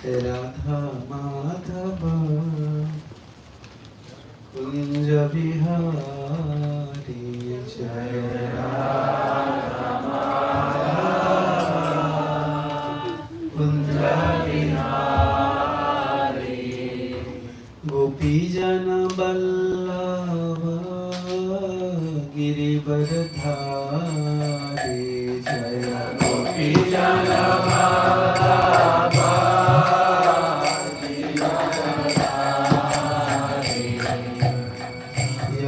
राधा माधव कुंज बिहारी जय राधा माधव कुंज बिहारी गोपी जन बल्लभ गिरिवरधारी जय गोपी जन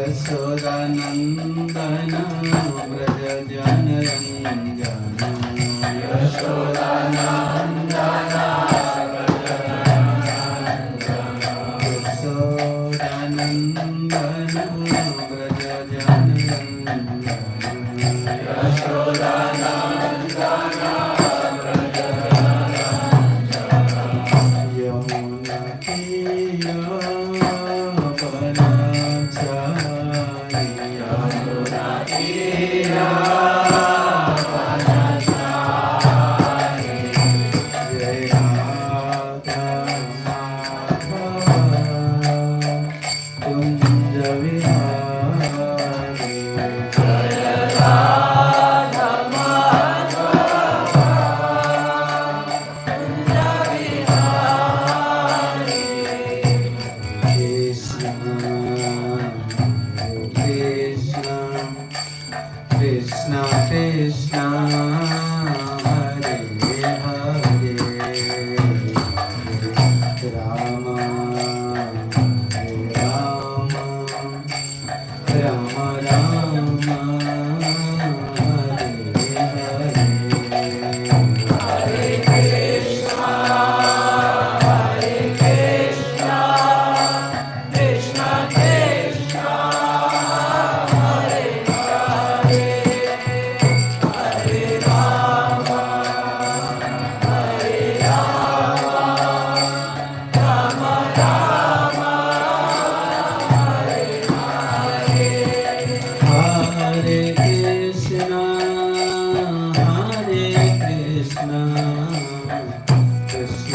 यशोदानंदन व्रज जन रंजन यशोदानंदन यशोदानंदन व्रज जन रंजन यशोदानंदन व्रज जन यमुना तीरा Krishna Krishna Hare Hare Rama Rama Rama Rama Hare Hare Hare Krishna Hare Krishna Krishna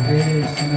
Krishna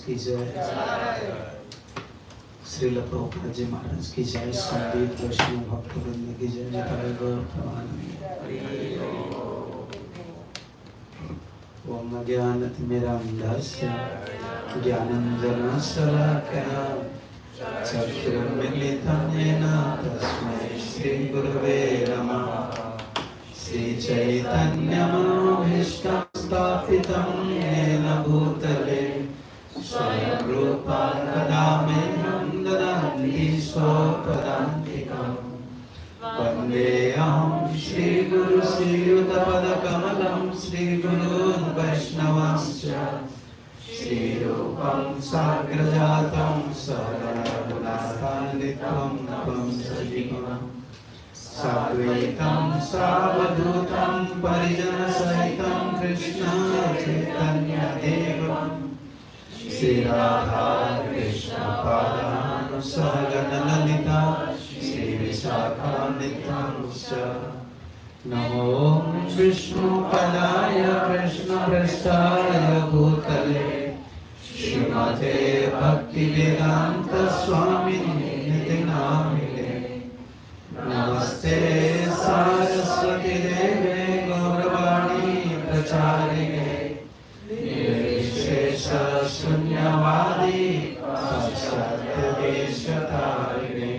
की जय, श्रील प्रभुपाद जी महाराज की जय, संदीप वैष्णव भक्तवृंद की जय, जय गौर प्रमानंद। ॐ अज्ञानतिमिरान्धस्य ज्ञानञ्जनशलाकया चक्षुरुन्मीलितं येन तस्मै श्रीगुरवे नमः। श्रीचैतन्यमनोभीष्टं स्थापितं येन भूतले स्वयं रूपा कदा मह्यं ददाति स्वपदान्तिकम्। वन्देऽहं श्रीगुरुश्रीयुतपदकमलं श्रीगुरून् वैष्णवांश्च श्रीरूपं साग्रजातं सहगणरघुनाथान्वितं तं सजीवम् साद्वैतं सावधूतं परिजनसहितं कृष्ण चैतन्यदेवम् श्रीराधा कृष्ण पादानुसहगणललिता श्रीविशाखान्वितांश्च। नमो विष्णुपदाय कृष्णपृष्ठाय भूतले श्रीमते भक्तिवेदान्त स्वामिनिधि नामिने। नमस्ते सरस्वती देवे गौरवाणी प्रचारिणे निर्विशेष शून्यवादी पाश्चात्यदेशतारिणे।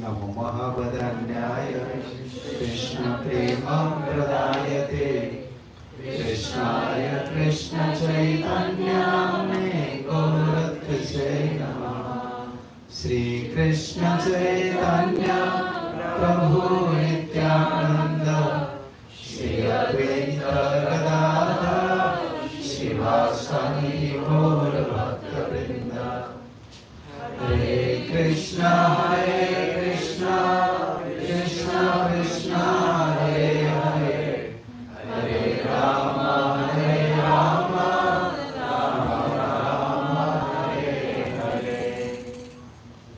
नमो महावदन्याय कृष्ण प्रेमप्रदायते कृष्णाय कृष्ण चैतन्याय गौरत्वसे नमः। श्री कृष्ण चैतन्य प्रभु नित्यानंद श्री अद्वैत गदाधर शिवासादि गौर भक्तवृंद। हरे कृष्णा कृष्णा कृष्णा हरे हरे हरे राम राम राम हरे हरे।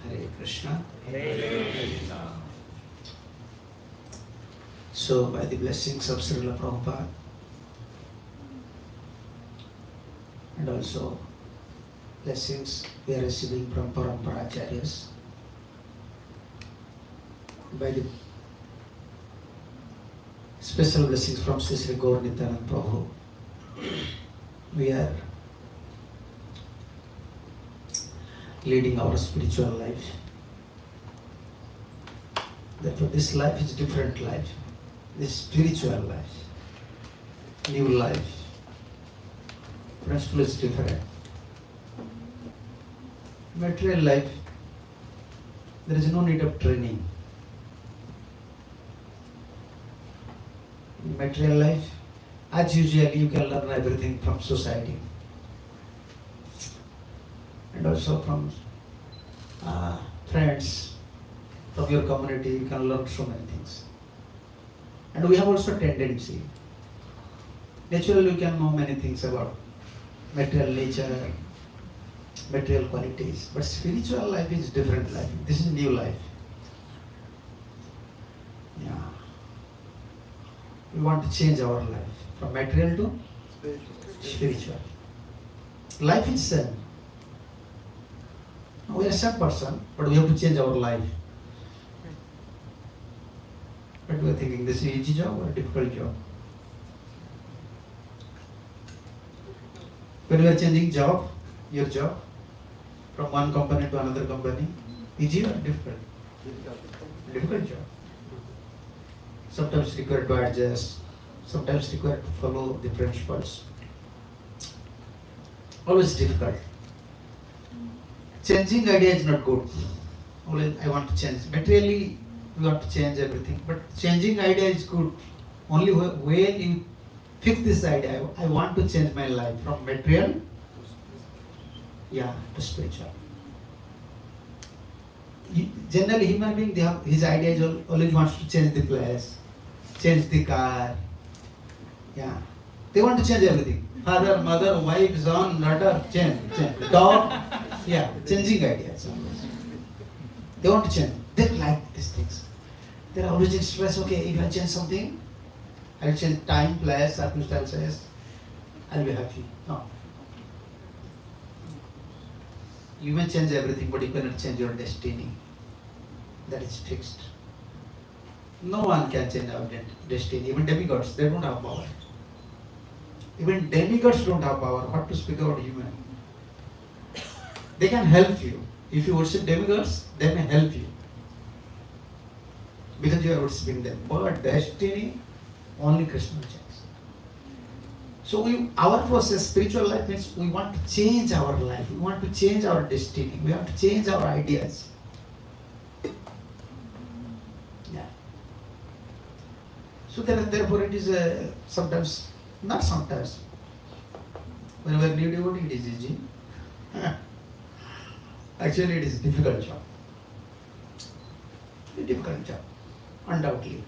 हरे Krishna. So, by the blessings of Srila Prabhupada and also blessings we are receiving from Paramparacharyas, by the special blessings from Sri Sri Gaur Nityananda Prabhu, we are leading our spiritual life. Therefore, this life is different life. This spiritual life, new life, principle is different. Material life, there is no need of training. In material life, as usually you can learn everything from society and also from friends, from your community, you can learn so many things. And we have also tendency. Naturally, you can know many things about material nature, material qualities. But spiritual life is different life. This is new life. Yeah. We want to change our life from material to spiritual. Life is same. We are same person, but we have to change our life. But we are thinking this is easy job or a difficult job. When you are changing job, your job, from one company to another company, easy or difficult? Difficult job. Sometimes required to adjust, sometimes required to follow the principles. Always difficult. Changing idea is not good. Always I want to change. Materially, we want to change everything, but changing idea is good. Only when you fix this idea, I want to change my life from material, to spiritual. Generally, human being, his idea is always wants to change the place, change the car. They want to change everything. Father, mother, wife, son, daughter, change. Dog, changing ideas. They want to change. They like these things. They are always express, okay, if I change something, I will change time, place, circumstances, I will be happy. No. You may change everything, but you cannot change your destiny. That is fixed. No one can change our destiny. Even demigods, they don't have power. Even demigods don't have power. What to speak about human? They can help you. If you worship demigods, they may help you. Because you are worshipping them. But destiny, only Krishna changes. So our process, spiritual life means we want to change our life. We want to change our destiny. We want to change our ideas. Yeah. So therefore it is sometimes, not sometimes, when we are new devotee, it is easy. Actually, it is a difficult job. A difficult job, undoubtedly.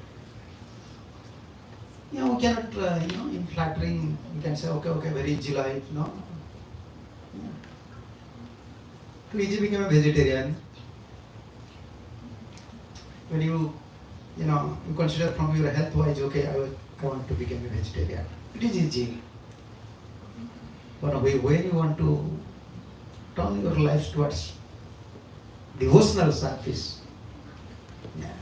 We cannot, in flattering, we can say, okay, very easy life, no? Yeah. Too easy become a vegetarian. When you consider from your health wise, okay, I want to become a vegetarian. It is easy. But when you want to turn your life towards devotional service, yeah.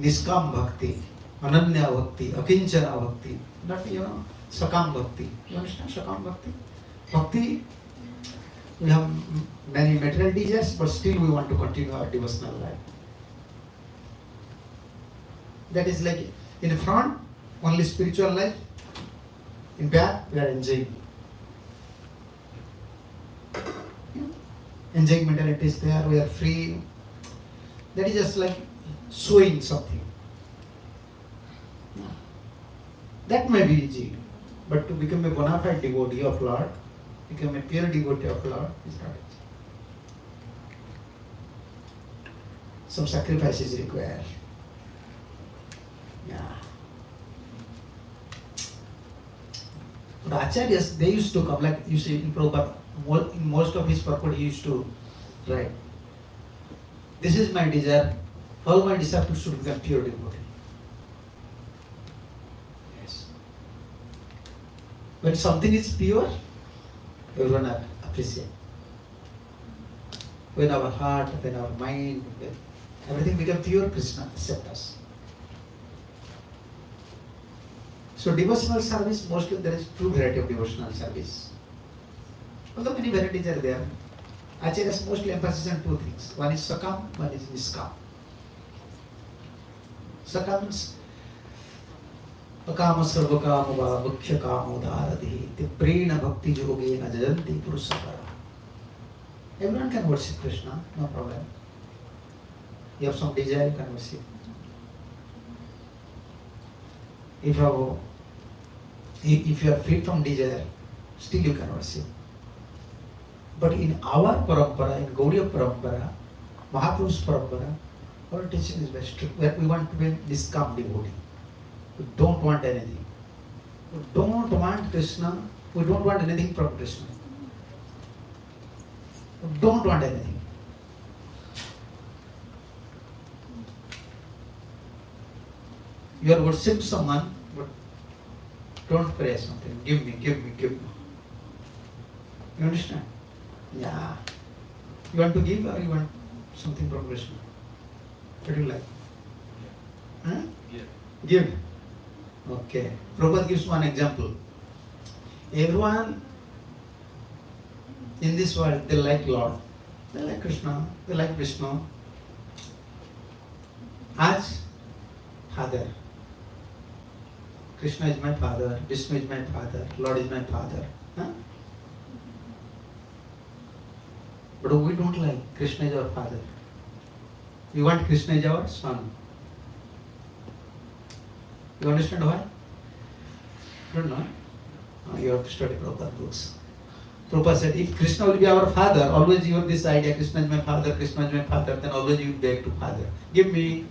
Niskam bhakti, ananya bhakti, akinchana bhakti, not sakam bhakti. You understand sakam bhakti? Bhakti, we have many material desires, but still we want to continue our devotional life. That is like in front, only spiritual life. In back, we are enjoying. Enjoying mentality is there, we are free. That is just like showing something. That may be easy, but to become a bona fide devotee of Lord, become a pure devotee of Lord, is not easy. Some sacrifice is required. Yeah. But Acharyas, they used to come, like you see in Prabhupada, in most of his purport he used to write, this is my desire, all my disciples should become pure devotee. Yes. When something is pure, everyone appreciate. When our heart, when our mind, when everything becomes pure, Krishna accepts us. So devotional service, mostly there is two variety of devotional service. Although many varieties are there, Acharyas mostly emphasize on two things. One is sakam, one is niskam. Sakam means akama sarvakama va mukhya kamo dharadhi tiprena bhakti yogena jayanti purusapara. Everyone can worship Krishna, no problem. You have some desire, you can worship. If you are free from desire, still you can worship. But in our parampara, in Gaudiya parampara, Mahapurush parampara, our teaching is very strict. We want to be niskam devotee. We don't want anything. We don't want Krishna. We don't want anything from Krishna. We don't want anything. You are worshipping someone, but don't pray something. Give me. You understand? Yeah. You want to give or you want something from Krishna? What do you like? Huh? Give. Okay. Prabhupada gives one example. Everyone in this world, they like Lord. They like Krishna. They like Vishnu. As Father. Krishna is my father. Vishnu is my father. Lord is my father. Huh? But we don't like Krishna is our father. We want Krishna is our son. You understand why? Don't know. You have to study Prabhupada books. Prabhupada said, if Krishna will be our father, always you have this idea, Krishna is my father, then always you beg to father. Give me.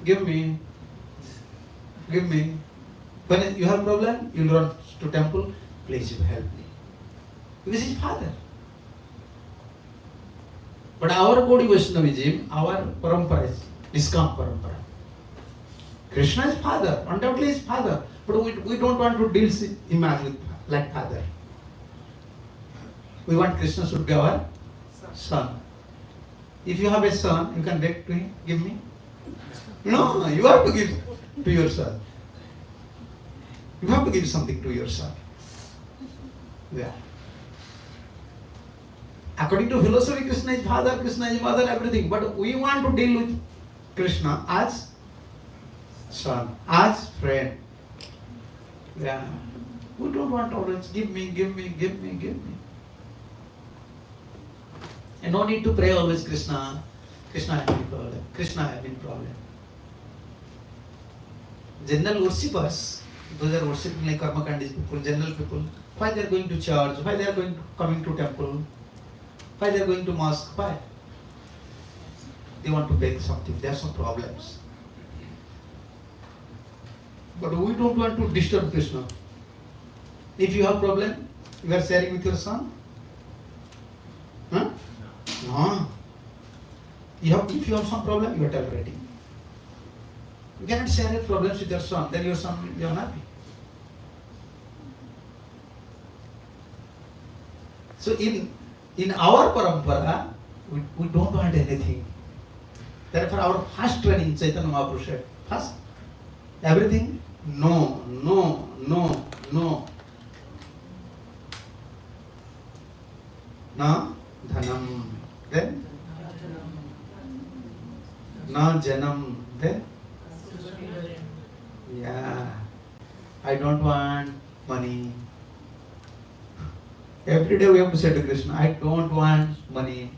When you have problem, you run to temple, please you help me. Because he is father. But our Gaudiya Vaishnavism, our parampara is Niskam parampara. Krishna is father, undoubtedly is father, but we don't want to deal him as like father. We want Krishna should be our son. If you have a son, you can beg to him, give me. No, you have to give to your son. You have to give something to your son. Yeah. According to philosophy, Krishna is father, Krishna is mother, everything. But we want to deal with Krishna as son, as friend. Yeah. We don't want always give me. And no need to pray always Krishna. Krishna having problem. Krishna having problem. General worshippers, those are worshipping like karma kandis people, general people. Why they are going to church? Why they are coming to temple? Why they are going to mosque? Why? They want to beg something. They have some problems. But we don't want to disturb Krishna. If you have problem, you are sharing with your son? Huh? No. If you have some problem, you are tolerating. You cannot share your problems with your son, then your son will be unhappy. So in our parampara, we don't want anything. Therefore our first training, Chaitanya Mahaprabhu said, first, everything, no. Na dhanam, then na janam, then yeah, I don't want money. Every day we have to say to Krishna, I don't want money.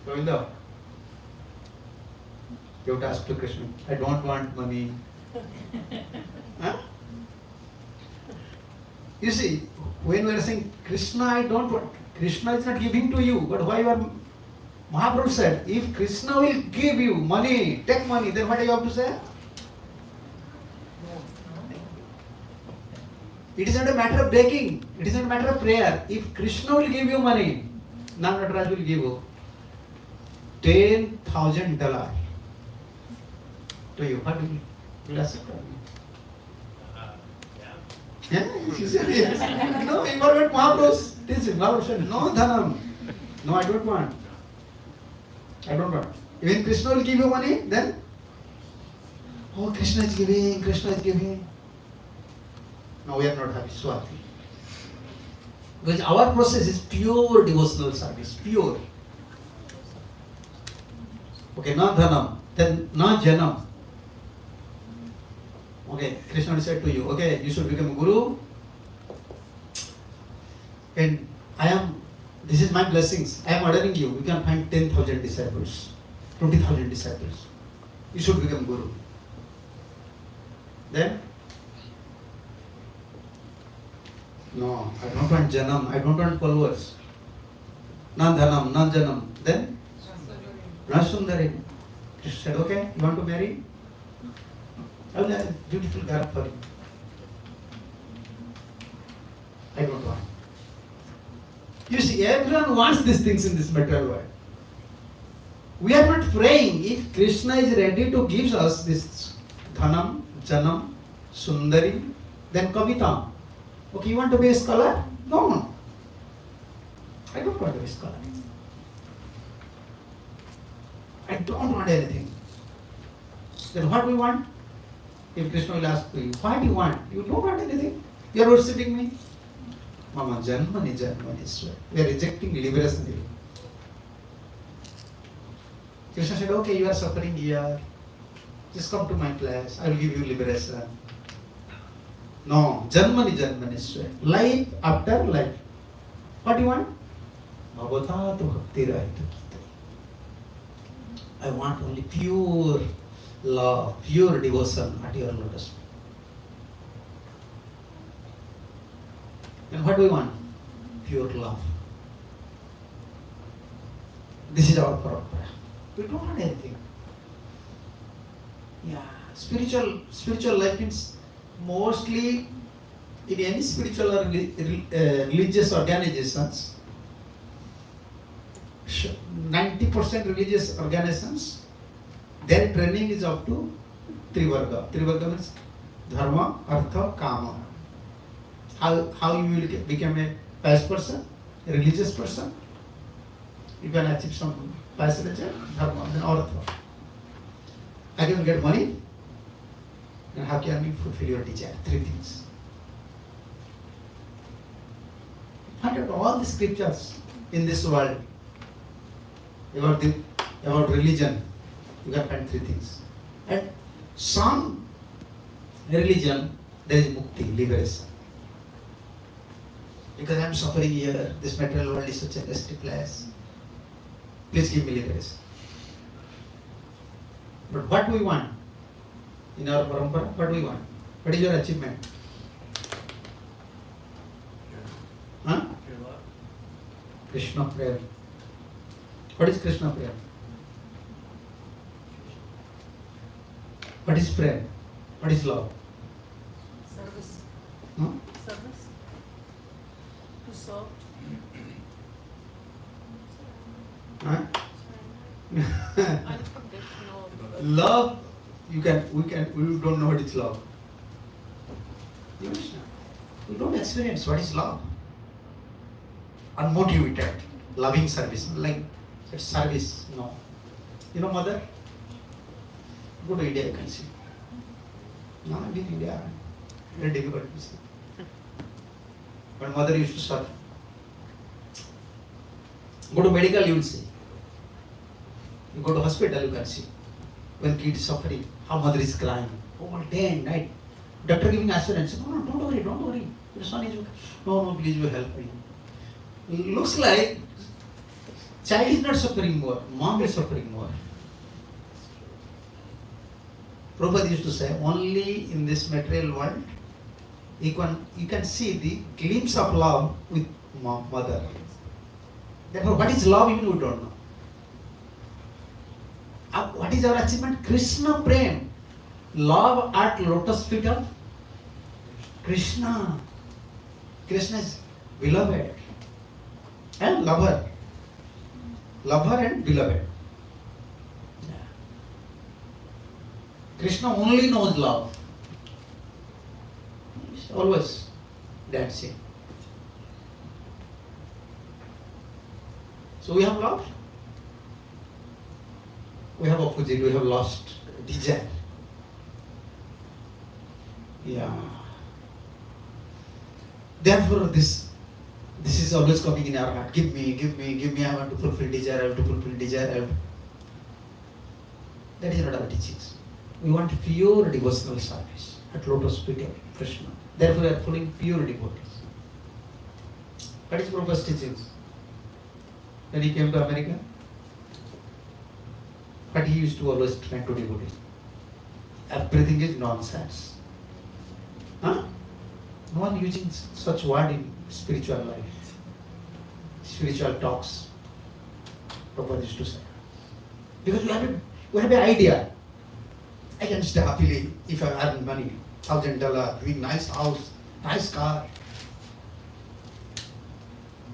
Govinda, you have to ask to Krishna, I don't want money. Huh? You see, when we are saying Krishna, I don't want, Krishna is not giving to you, but why you are, Mahaprabhu said, if Krishna will give you money, take money, then what do you have to say? It is not a matter of begging, it is not a matter of prayer. If Krishna will give you money, Nagaraj will give you $10,000 to you. What will you accept? Yeah, you said yes. No, you forgot Mahaprabhu's teaching. Mahaprabhu said, no dhanam. No, I don't want. I don't want. Even Krishna will give you money, then, oh, Krishna is giving. No, we are not happy, Swati. Because our process is pure devotional service, pure. Okay, na dhanam, then na janam. Okay, Krishna will say to you, okay, you should become a guru. And this is my blessings. I am ordering you. You can find 10,000 disciples, 20,000 disciples. You should become guru. Then, no, I don't want janam, I don't want followers. Na dhanam, na janam. Then, na sundari. Krishna said, okay, you want to marry? I will have a beautiful girl for you. I don't want. You see, everyone wants these things in this material world. We are not praying. If Krishna is ready to give us this dhanam, janam, sundari, then kavitam. Okay, you want to be a scholar? No. I don't want to be a scholar. I don't want anything. Then what do we want? If Krishna will ask you, what do you want? You don't want anything. You are worshipping me. Mama, janmani swear. We are rejecting liberation. Krishna said, okay, you are suffering here. Just come to my place. I will give you liberation. No, janmani swear. Life after life. What do you want? Bhavata tu bhakti rahita. I want only pure love, pure devotion at your lotus. And what do we want? Pure love. This is our parampara. We don't want anything. Yeah, spiritual life means mostly in any spiritual or religious organizations, 90% religious organizations, their training is up to Trivarga. Trivarga means Dharma, Artha, Kama. How you will become a pious person, a religious person. You can achieve some pious nature, Dharma, then Artha. I can get money, and how can you fulfill your desire? Three things. find out all the scriptures in this world about religion. You can find three things. And some religion, there is mukti, liberation. Because I am suffering here, this material world is such a nasty place. Please give me liberation. But what we want in our parampara, what we want? What is your achievement? Huh? Krishna prayer. What is Krishna prayer? What is prayer? What is love? Service. Huh? Service. To serve. Huh? Unconditional. Love, we don't know what is love. You understand? We don't experience what is love. Unmotivated, loving service, like it's service, no. You know, mother, go to India, you can see. Now in India, very difficult to see. But mother used to serve. Go to medical, you will see. You go to hospital, you can see. When kid is suffering, how mother is crying, all day and night. Doctor giving assurance, no, don't worry. Your son is okay. No, please you help me. Looks like child is not suffering more, mom is suffering more. Prabhupada used to say, only in this material world, you can see the glimpse of love with mother. Therefore, what is love, even we don't know. What is our achievement? Krishna Prem. Love at lotus feet of Krishna. Krishna is beloved and lover. Lover and beloved. Yeah. Krishna only knows love. He's always dancing. So we have love. We have opposite, we have lost desire. Yeah. Therefore, this is always coming in our heart. Give me, I want to fulfill desire, That is not our teachings. We want pure devotional service at lotus feet of Krishna. Therefore, we are following pure devotees. What is Prabhupada's teachings? When he came to America, but he used to always try to devotees. Everything is nonsense. Huh? No one using such word in spiritual life. Spiritual talks. Prabhupada used to say. Because we have an idea. I can stay happily if I earn money. $1,000, big nice house, nice car.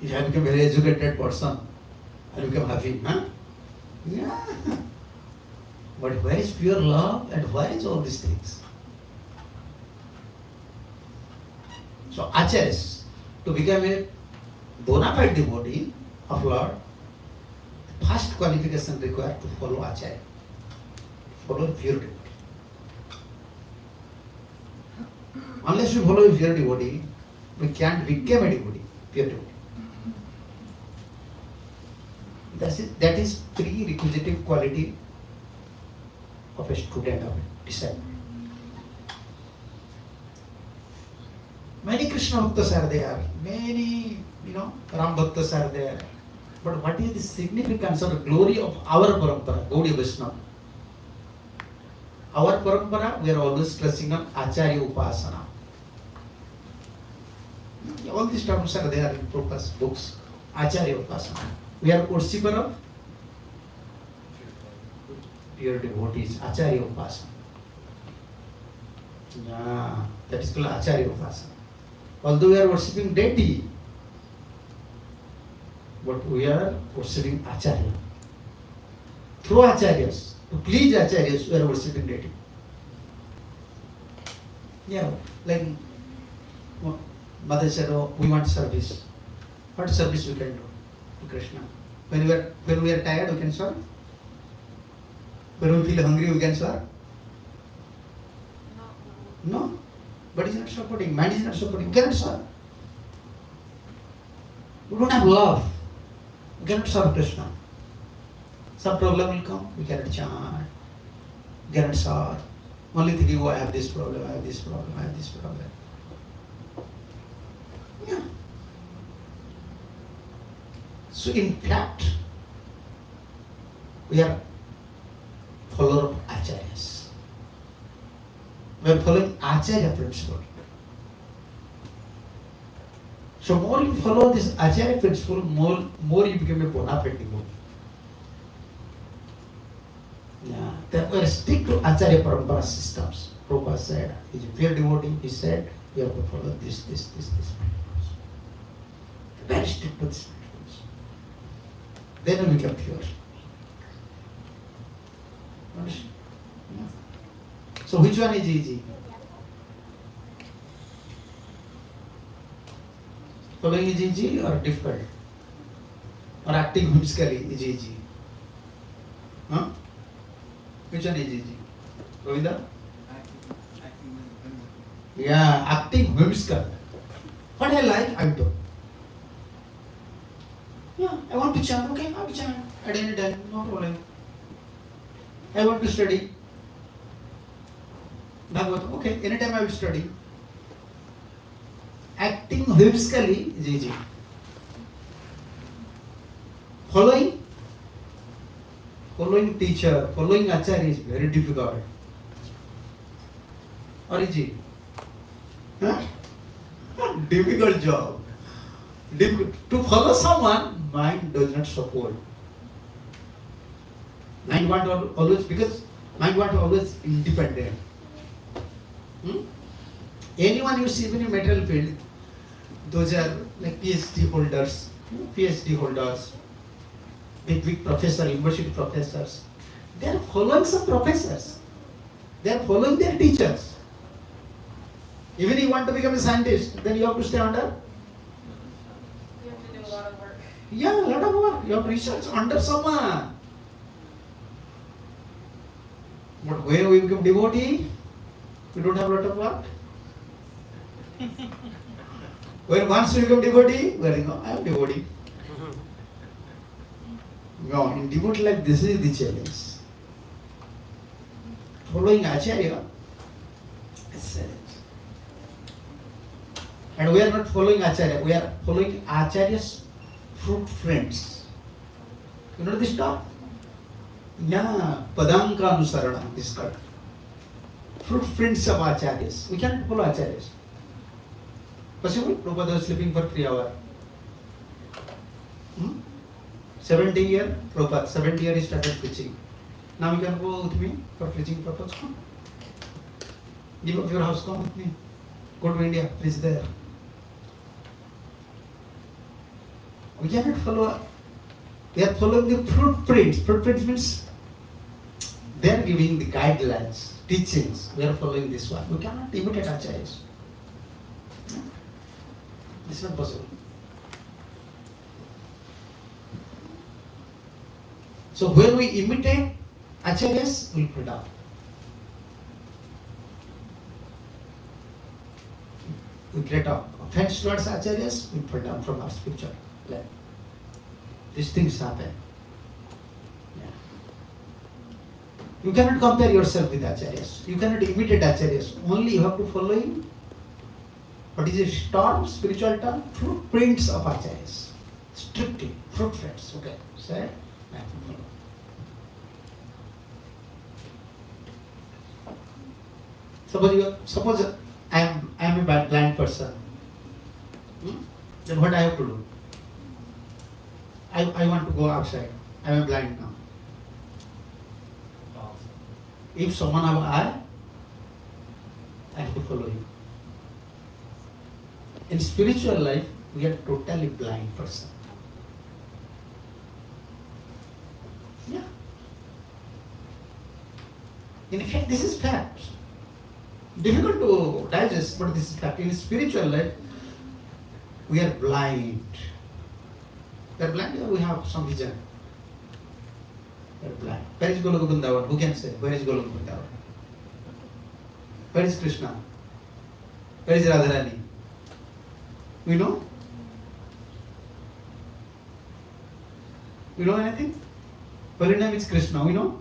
If I become a very educated person, I become happy. Huh? Yeah. But where is pure love and where is all these things? So acharyas, to become a bona fide devotee of Lord, first qualification required to follow acharya, follow pure devotee. Unless we follow a pure devotee, we can't become a devotee, pure devotee. That is prerequisite quality of a student, of a disciple. Many Krishna Bhaktas are there, many, Ram Bhaktas are there. But what is the significance or the glory of our parampara, Gaudiya Vaishnava? Our parampara, we are always stressing on Acharya Upasana. All these terms are there in Prabhupada's books. Acharya Upasana. We are worshipper of pure devotees, Acharya Upasana. Yeah, that is called Acharya Upasana. Although we are worshipping deity, but we are worshipping Acharya. Through Acharyas, to please Acharyas, we are worshipping deity. Yeah, like Mother said, oh, we want service. What service we can do to Krishna? When we are tired, we can serve. When we feel hungry, we can serve. No. Body is not supporting, mind is not supporting, we cannot serve. We don't have love. We cannot serve Krishna. Some problem will come, we cannot chant, we cannot serve. Only thinking, oh, I have this problem, I have this problem, I have this problem. Yeah. So in fact, we are follower of acharyas. We are following acharya principle. So more you follow this acharya principle, more you become a bona fide devotee. Yeah, that we are stick to acharya parampara systems. Prabhupada said, he's a pure devotee. He said, you have to follow this principles. Very strict to this principles. Then we become pure. Understand? Yeah. So which one is easy? Following is easy or difficult? Or acting whimsically is easy? Huh? Which one is easy? Govinda? Yeah, acting whimsical. What I like, I will do. Yeah, I want to chant, okay, I will chant. At any time, no problem. I want to study. Bhagavad, okay, anytime I will study. Acting whimsically is easy. Following teacher, following acharya is very difficult. Or easy? Huh? Difficult job. To follow someone, mind does not support. Mind want always, because mind want always independent. Anyone you see in a material field, those are like PhD holders, big professor, university professors. They are following some professors. They are following their teachers. Even if you want to become a scientist, then you have to stay under. You have to do a lot of work. Yeah, a lot of work. You have to research under someone. But when we become devotee, we don't have a lot of work. When once we become devotee, we are, I am devotee. No, in devotee life, this is the challenge. Following acharya is challenge. And we are not following acharya, we are following acharya's fruit friends. You know this talk? Yeah, padanka anusarana, this called. Fruit friends of acharyas. We cannot follow acharyas. Possible? Prabhupada was sleeping for 3 hours. 70 years, Prabhupada, 70 years he started preaching. Now you can go with me for preaching purpose. Come. Give up your house, come with me. Go to India, preach there. We cannot follow. We are following the fruit prints. Fruit prints means they are giving the guidelines, teachings. We are following this one. We cannot imitate acharyas. It's not possible. So when we imitate acharyas, we fall down. We create offense towards acharyas, we fall down from our spiritual life. These things happen. Yeah. You cannot compare yourself with acharyas. You cannot imitate acharyas. Only you have to follow him. What is a term, spiritual term? Footprints of acharyas. Strictly, footprints. Okay, say, I have to follow. Suppose I am a blind person. Then what I have to do? I want to go outside. I am blind now. If someone have eye, I have to follow him. In spiritual life, we are totally blind person. Yeah. In fact, this is fact. Difficult to digest, but this is fact. In spiritual life, we are blind. We are blind or we have some vision? We are blind. Where is Goloka Vrindavan? Who can say? Where is Goloka Vrindavan? Where is Krishna? Where is Radharani? We know? You know anything? Holy name is Krishna. You know?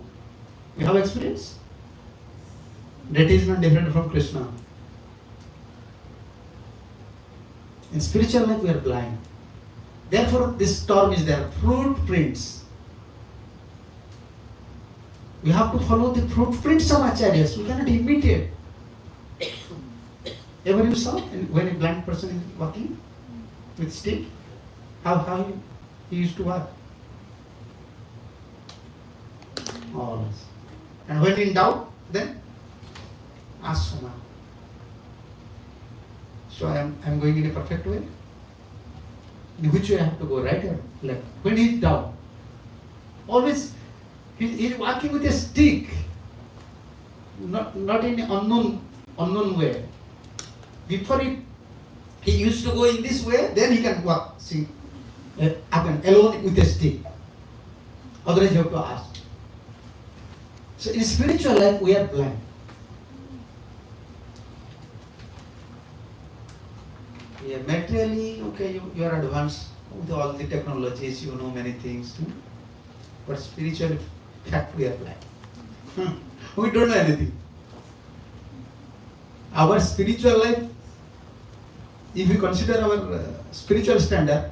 You have experience? That is not different from Krishna. In spiritual life, we are blind. Therefore, this term is there. Fruit prints. We have to follow the footprints of acharyas. We cannot imitate. Ever you saw when a blind person is walking with stick? How he used to walk? Always. And when in doubt, then ask Swami. So I am going in a perfect way. In which way I have to go, right or left? When he is down, always he is walking with a stick, not in an unknown way. Before he used to go in this way, then he can walk. See, alone with a stick. Otherwise, you have to ask. So in spiritual life, we are blind. Yeah, materially, okay, you are advanced with all the technologies, you know many things. But spiritually, fact, we are blind. We don't know anything. Our spiritual life, if we consider our spiritual standard,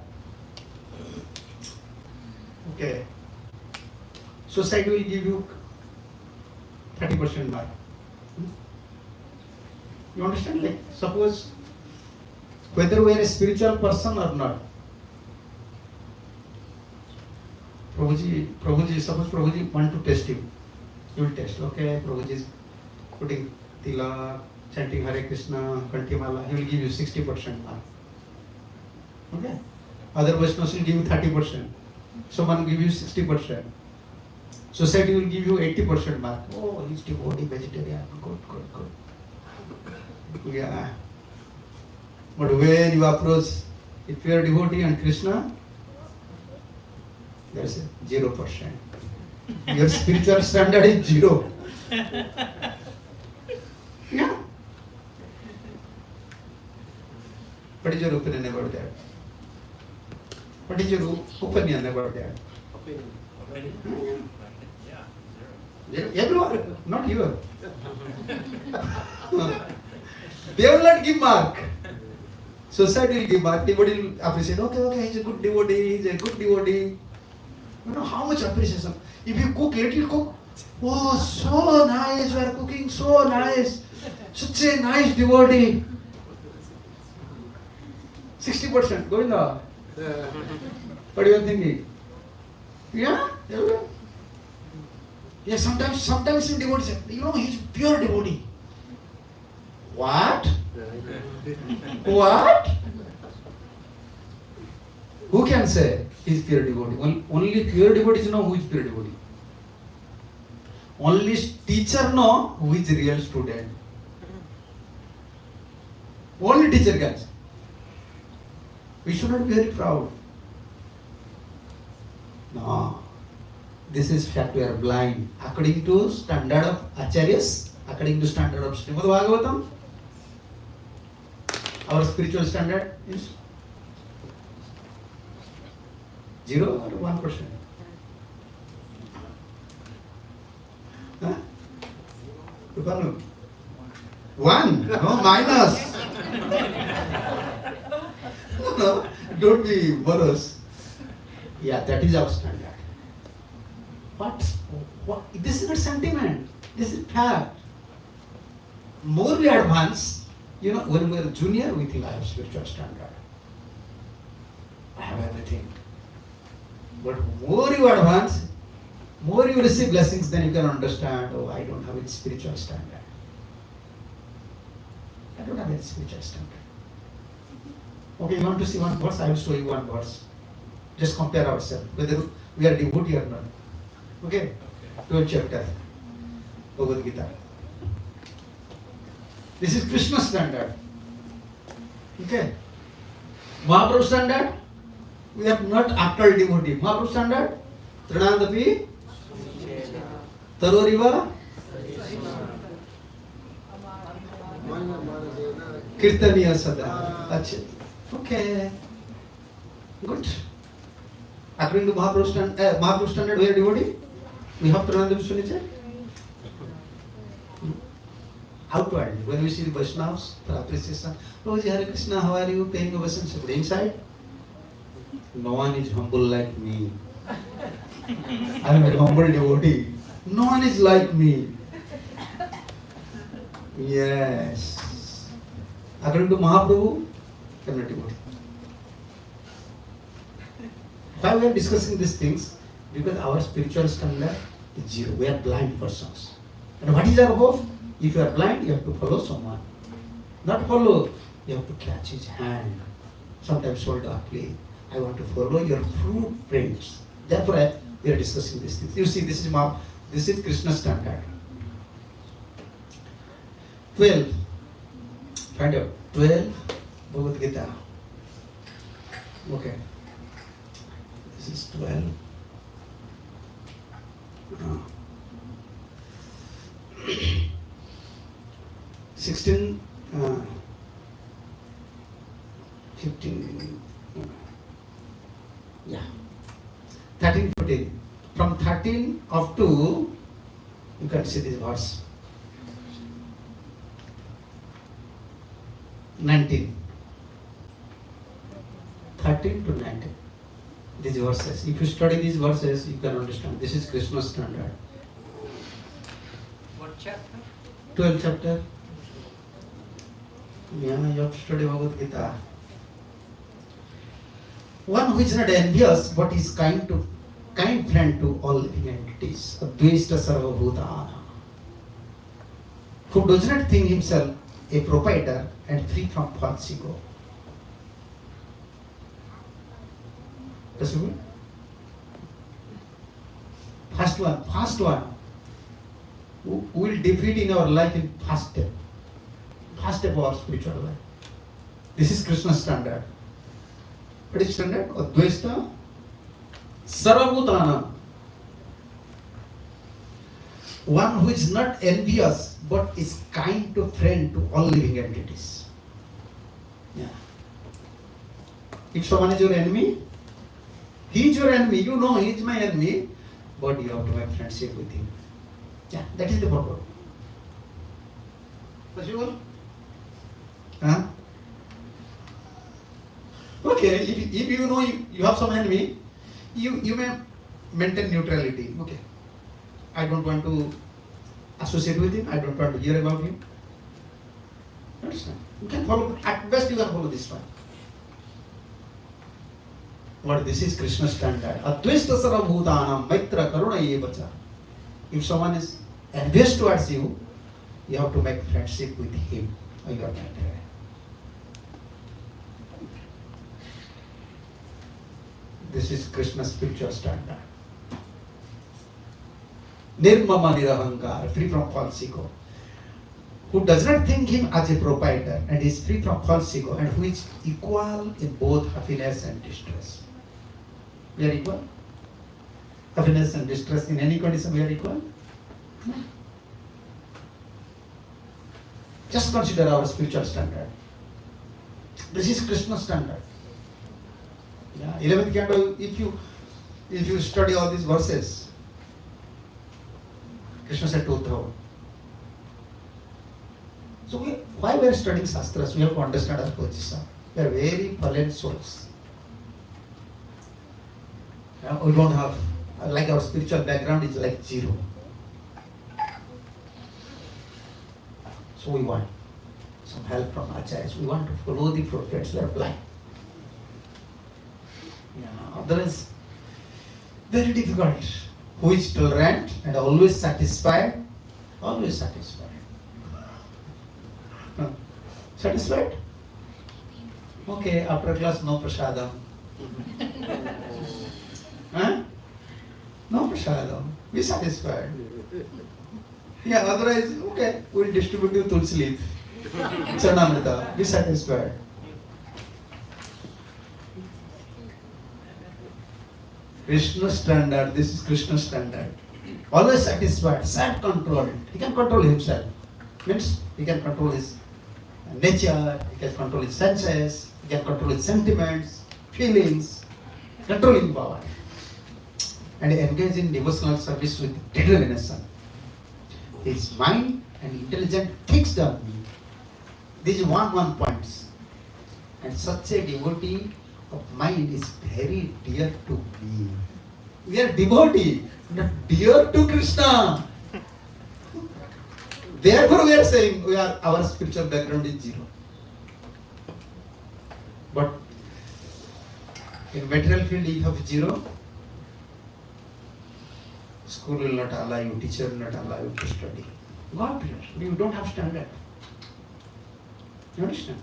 okay, society will give you 30% mark. You understand? Like, suppose whether we are a spiritual person or not. Prabhuji, suppose Prabhuji want to test you. You will test. Okay, Prabhuji is putting tilak, chanting Hare Krishna, Kantimala. He will give you 60% mark. Okay? Other Vaishnavas will give you 30%. Someone will give you 60%. Society will give you 80% mark. Oh, he's devotee, vegetarian. Good. Yeah. But when you approach a pure devotee and Krishna, there is a 0%. Your spiritual standard is 0. Yeah. What is your opinion about that? What is your opinion about that? Everyone, not you. They will not give mark. Society will give mark. Devotee will appreciate. Okay, he's a good devotee. You know how much appreciation. If you cook, little cook, oh, so nice, we are cooking so nice. Such a nice devotee. 60%, going on. What are you thinking? Yeah? Yeah, sometimes in devotee say, you know, he's pure devotee. What? What? Who can say he's pure devotee? Only pure devotees know who is pure devotee. Only teacher know who is real student. Only teacher can say. We should not be very proud. No. This is fact, we are blind. According to standard of acharyas, according to standard of Srimad Bhagavatam, our spiritual standard is 0 or 1%. Huh? 1? No, minus. No, don't be morose. Yeah, that is our standard. What? This is not sentiment. This is fact. More we advance, you know, when we are junior, we think I have spiritual standard. I have everything. But more you advance, more you receive blessings, then you can understand, oh, I don't have a spiritual standard. I don't have a spiritual standard. Okay, you want to see one verse? I will show you one verse. Just compare ourselves, whether we are devotee or not. Okay? 12th chapter, Bhagavad Gita. This is Krishna standard. Okay? Mahaprabhu standard, we are not actual devotee. Mahaprabhu standard, Trinadapi, Taroriva, Kirtaniya Sada. That's it. Okay. Good. According to Mahaprabhu standard, we are devotee. We have Prananda Vishwanicha. Outward, when we see the Vaishnavas for appreciation, oh, Hare Krishna, how are you? Paying obeisance. But inside, no one is humble like me. I am a humble devotee. No one is like me. Yes. According to Mahaprabhu, I am not devotee. Why we are discussing these things? Because our spiritual standard is zero. We are blind persons. And what is our hope? If you are blind, you have to follow someone. Not follow, you have to catch his hand. Sometimes hold darkly. I want to follow your footprints. Therefore, we are discussing these things. You see, this is Krishna standard. 12. Find out. 12. Bhagavad Gita. Okay. This is 12. 16, 15, yeah, 13, 14. From 13 up to, you can see this verse, 19. 13 to 19. These verses. If you study these verses, you can understand. This is Krishna standard. What chapter? 12th chapter. Yeah, you have to study Bhagavad Gita. One who is not envious but is kind friend to all living entities. Advaita sarva bhutana. Who does not think himself a proprietor and free from false ego. That's good. First one. Who will defeat in our life in first step. First step of our spiritual life. This is Krishna standard. What is standard? Advaita Sarvabhutana. One who is not envious but is kind to friend to all living entities. Yeah. If someone is your enemy, he is your enemy. You know he is my enemy, but you have to make friendship with him. Yeah, that is the purpose. Possible? Huh? Okay, if you know you have some enemy, you may maintain neutrality. Okay, I don't want to associate with him. I don't want to hear about him. Understand? You can follow. At best, you can follow this one. What this is Krishna standard. Advaita sarva bhutanam maitra karuna evacha. If someone is envious towards you, you have to make friendship with him or your mentor. This is Krishna's spiritual standard. Nirmama nirahankar, free from false ego. Who does not think him as a proprietor and is free from false ego, and who is equal in both happiness and distress. We are equal? Happiness and distress, in any condition we are equal? No. Just consider our spiritual standard. This is Krishna standard. Yeah, 11th canto, if you study all these verses, Krishna said to Uddhava. So why we are studying Shastras? We have to understand our position. We are very fallen souls. We don't have, like our spiritual background is like zero. So we want some help from acharyas. We want to follow the prophets. We are blind. Yeah, otherwise, very difficult. Who is tolerant and always satisfied? Always satisfied. Satisfied? Okay, after class, no prasadam. Huh? No prasadam. Be satisfied. Yeah, otherwise, okay, we'll distribute you tulsi leaf. Charnamrita. Be satisfied. Krishna standard, this is Krishna standard. Always satisfied, self-controlled. He can control himself. Means he can control his nature, he can control his senses, he can control his sentiments, feelings, controlling power. and engage in devotional service with determination. His mind and intelligence fixed on me. These one points. And such a devotee of mine is very dear to me. We are devotee, not dear to Krishna. Therefore we are saying our spiritual background is zero. But in material field, if you have zero, school will not allow you, teacher will not allow you to study. God bless, you don't have standard. You understand?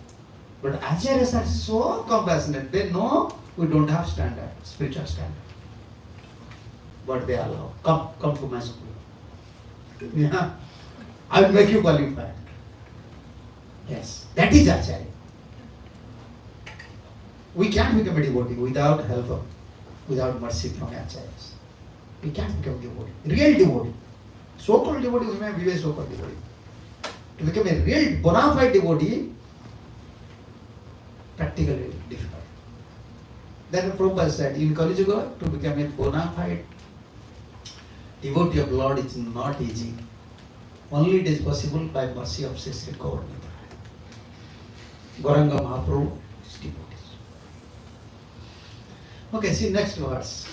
But acharyas are so compassionate. They know we don't have standard, spiritual standard. But they allow. Come to my school. Yeah. I will make you qualified. Yes. That is acharya. We can't become a devotee without help, without mercy from acharyas. We can't become devotee. Real devotee. So-called devotee, we may be a so-called devotee. To become a real bona fide devotee, practically difficult. Then Prabhupada said, in Kali Yuga, to become a bona fide devotee of Lord is not easy. Only it is possible by mercy of Sri Gaur Gauranga Mahaprabhu is devotees. Okay, see next verse.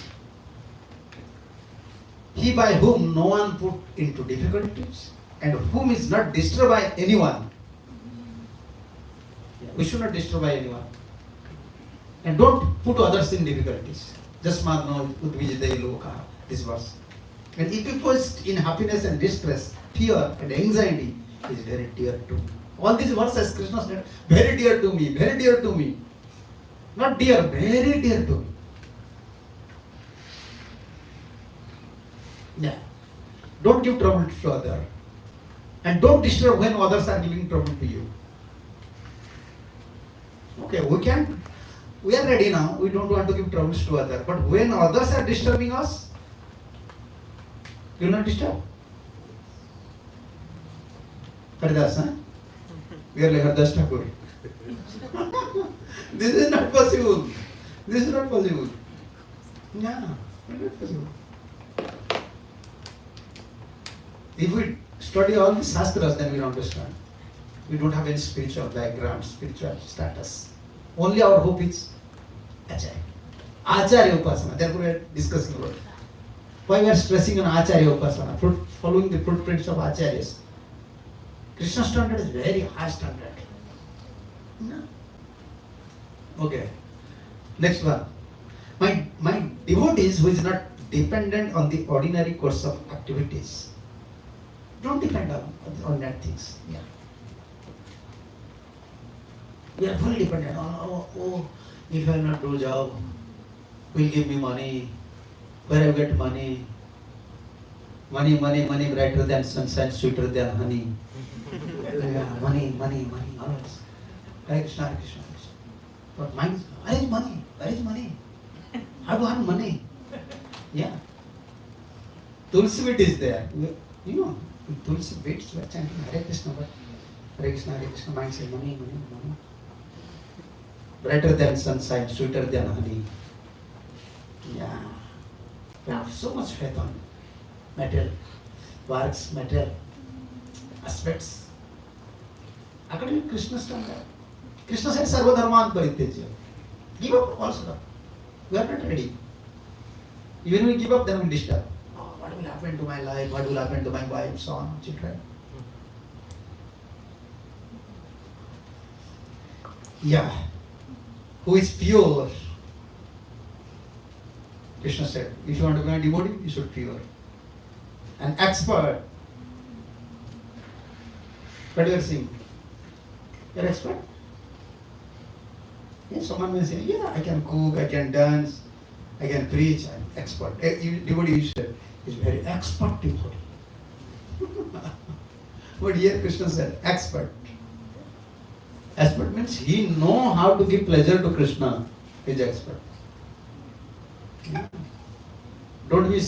He by whom no one put into difficulties and whom is not disturbed by anyone. We should not disturb by anyone. And don't put others in difficulties. Just marno udvijite loka, this verse. And if you post in happiness and distress, fear and anxiety is very dear to me. All these verses Krishna said, very dear to me, very dear to me. Not dear, very dear to me. Yeah. Don't give trouble to others. And don't disturb when others are giving trouble to you. Okay, we are ready now. We don't want to give troubles to others. But when others are disturbing us, you will not disturb. Haridas, huh? We are like Haridas Thakur. This is not possible. This is not possible. Yeah, not possible. If we study all the Shastras, then we don't understand. We don't have any spiritual background, spiritual status. Only our hope is Acharya. Acharya Upasana. Therefore we are discussing about it. Why we are stressing on Acharya Upasana? Following the footprints of Acharyas. Krishna standard is very high standard. No. Okay. Next one. My devotees who is not dependent on the ordinary course of activities. Don't depend on that things. Yeah. We are fully dependent on, if I not do job, will give me money, where I get money, money, brighter than sunshine, sweeter than honey. Yeah, money, always. Hare Krishna, Hare Krishna. But mine is, where is money? Where is money? How to earn money? Yeah. Tulsi bit is there. You know, Tulsi bits were chanting Hare Krishna, but Hare Krishna, mind says money. Brighter than sunshine, sweeter than honey. Yeah. We have so much faith on material works, material aspects. According to Krishna's standard. Krishna said, Sarva Dharman Paritejya. Give up all stuff. We are not ready. Even when we give up, then we disturb. Oh, what will happen to my life? What will happen to my wife? So on, children. Yeah. Who is pure? Krishna said, if you want to become a devotee, you should be pure. An expert. What you are saying? You are expert? Yes, someone may say, yeah, I can cook, I can dance, I can preach, I am expert. A devotee you said is very expert devotee. But here Krishna said, expert. Expert means he know how to give pleasure to Krishna. He is expert. Don't be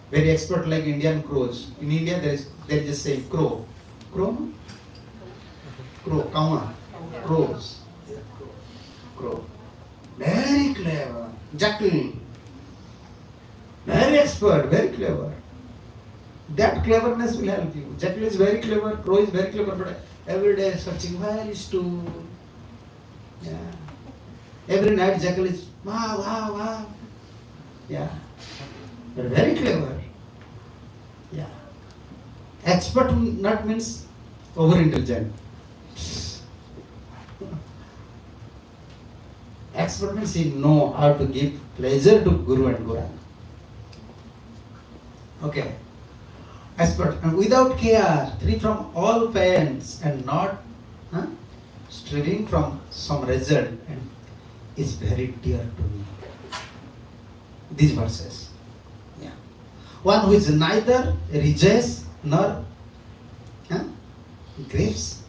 very expert like Indian crows. In India there is a saying crow. Crow? Crow, kauna. Crows. Crow. Very clever. Jackal. Very expert, very clever. That cleverness will help you. Jekyll is very clever, Crow is very clever, but every day searching, where is stool? Yeah. Every night Jekyll is, wow, wow, wow. Yeah. But very clever. Yeah. Expert not means over intelligent. Expert means he know how to give pleasure to Guru and Guru. Okay. Expert and without care, free from all pains and not striving from some result, and is very dear to me. These verses. Yeah. One who is neither rejoices nor grieves,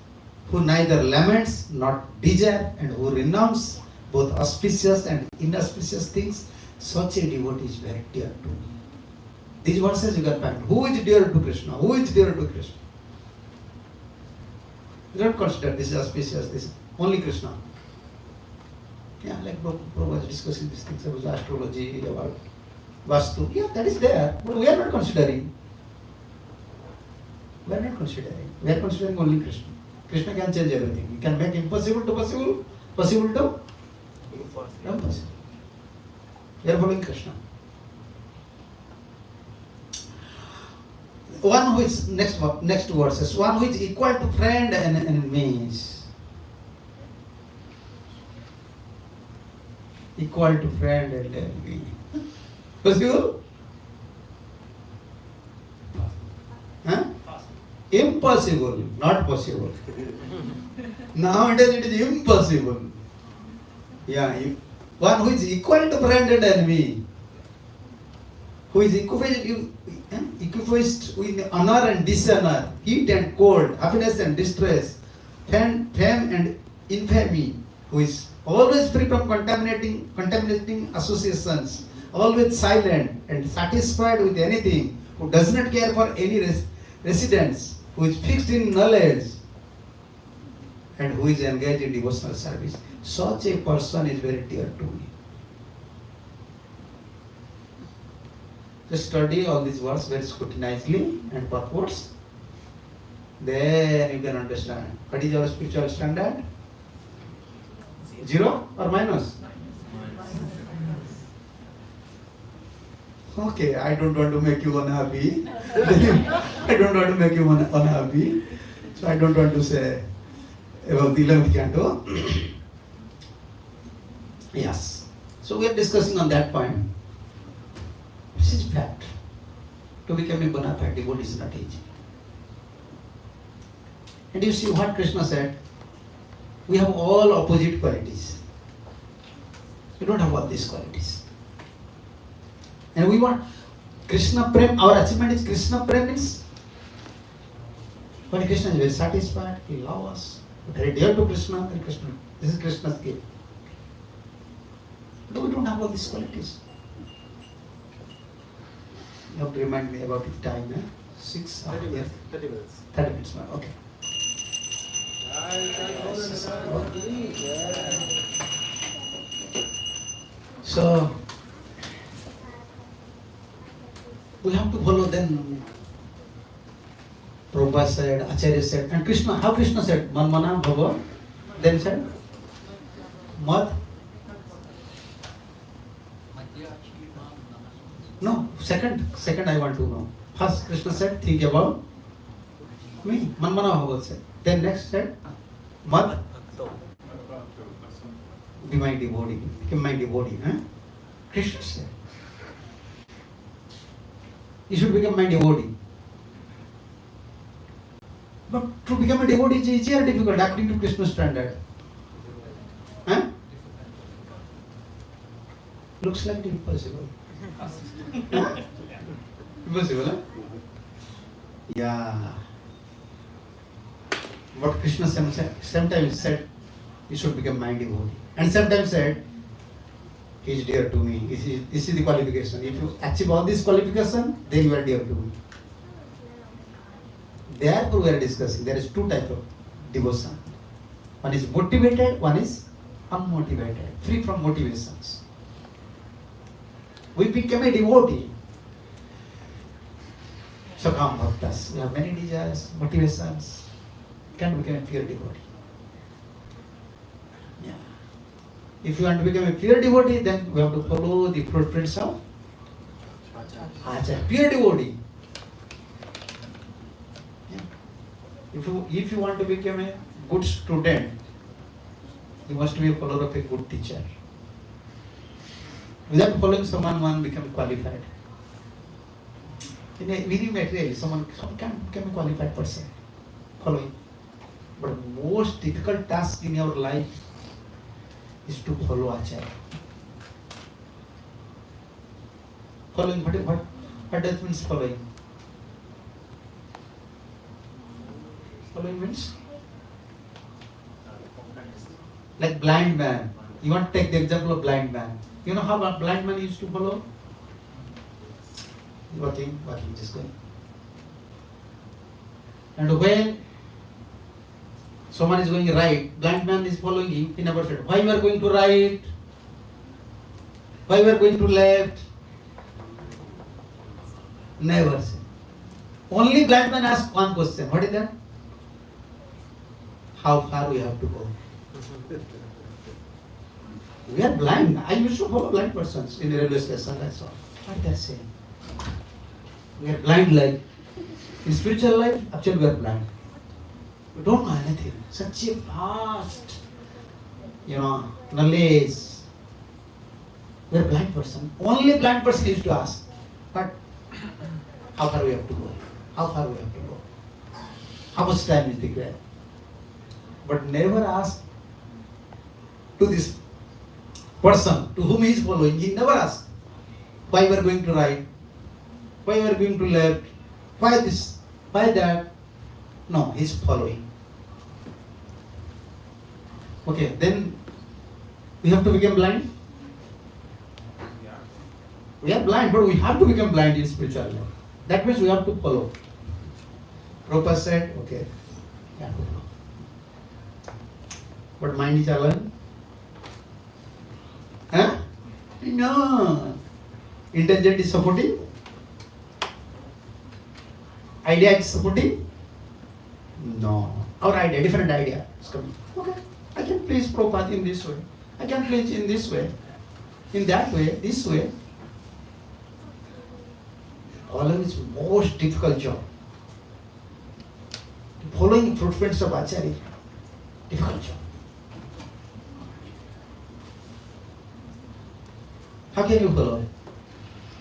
who neither laments nor desires, and who renounces both auspicious and inauspicious things, such a devotee is very dear to me. These verses you can find. Who is dear to Krishna? Who is dear to Krishna? You don't consider this is auspicious, this is only Krishna. Yeah, like Prabhupada was discussing these things about astrology, about Vastu. Yeah, that is there. But we are not considering. We are not considering. We are considering only Krishna. Krishna can change everything. He can make impossible to possible, possible to impossible. We are following Krishna. One who is next verses. One who is equal to friend and enemies. Equal to friend and enemy. Possible? Impossible, not possible. Nowadays it is impossible. Yeah, one who is equal to friend and enemy, who is equipped with honor and dishonor, heat and cold, happiness and distress, fame and infamy, who is always free from contaminating associations, always silent and satisfied with anything, who does not care for any residence, who is fixed in knowledge, and who is engaged in devotional service. Such a person is very dear to me. Just study all these words very scrutinizingly and purports. Then you can understand. What is our spiritual standard? 0 or minus? Okay, I don't want to make you unhappy. I don't want to make you unhappy. So I don't want to say about the 11th canto. Yes. So we are discussing on that point. This is fact. To become a bona fide devotee is not easy. And you see what Krishna said? We have all opposite qualities. We don't have all these qualities. And we want Krishna Prem, our achievement is Krishna Prem means when Krishna is very satisfied, he loves us, very dear to Krishna, and Krishna. This is Krishna's gift. But we don't have all these qualities. You have to remind me about the time, 6 30 minutes. 30 minutes. 30 minutes more, okay. So, we have to follow then. Prabhupada said, Acharya said, and Krishna, how Krishna said? Manmana Bhava. Then said, Mad. No, second I want to know. First Krishna said, think about me. Manmana Bhava said. Then next said, Mad. Be my devotee. Become my devotee. Krishna said. You should become my devotee. But to become a devotee is easy or difficult according to Krishna's standard? Looks like impossible. Impossible, huh? Yeah. But Krishna sometimes said, you should become my devotee. And sometimes said, he is dear to me. This is the qualification. If you achieve all these qualifications, then you are dear to me. Therefore we are discussing, there is 2 types of devotion. One is motivated, one is unmotivated, free from motivations. We become a devotee Sakam bhaktas. We have many desires, motivations. Can't become a pure devotee. Yeah. If you want to become a pure devotee, then we have to follow the footprints of Acharya. Pure devotee. Yeah. If you want to become a good student, you must be a follower of a good teacher. Without following someone, one becomes qualified. In a very material, someone can become a qualified person. Following. But most difficult task in your life is to follow Acharya. Following, what does means following? Following means? Like blind man. You want to take the example of blind man. You know how a blind man used to follow? Walking, just going. And when someone is going right, blind man is following him, he never said, why you are going to right? Why you are going to left? Never said. Only blind man asks one question. What is that? How far we have to go? We are blind. I used to follow blind persons in the railway station. That's all. What they are saying? We are blind like. In spiritual life, actually we are blind. We don't know anything. Such a vast, knowledge. We are blind person. Only blind person used to ask. But how far we have to go? How far we have to go? How much time is required? But never ask to this person to whom he is following. He never asks why we are going to right, why we are going to left, why this, why that. No, he is following. Okay, then we have to become blind. We are blind, but we have to become blind in spiritual life. That means we have to follow. Prabhupada said, okay, we have to follow. But mind is alone. Huh? No. Intelligent is supporting. Idea is supporting. No. Our idea, different idea is coming. Okay, I can please Prabhupada in this way. I can please in this way. In that way, this way. Following is most difficult job. Following footprints of Acharya, difficult job. How can you follow?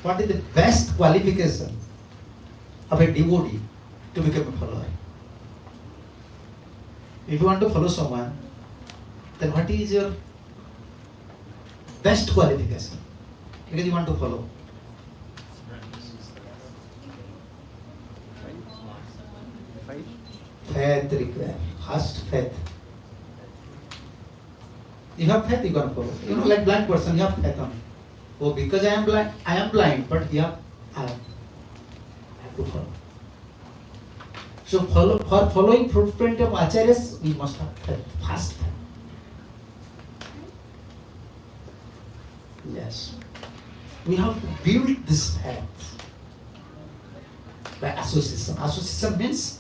What is the best qualification of a devotee to become a follower? If you want to follow someone, then what is your best qualification? Because you want to follow. Faith required. First faith. You have faith, you can follow. Like blind person, you have faith on. Oh, because I am blind, but here I have to follow. So for following footprint of Acharyas, we must have faith. First faith. Yes. We have to build this faith by association. Association means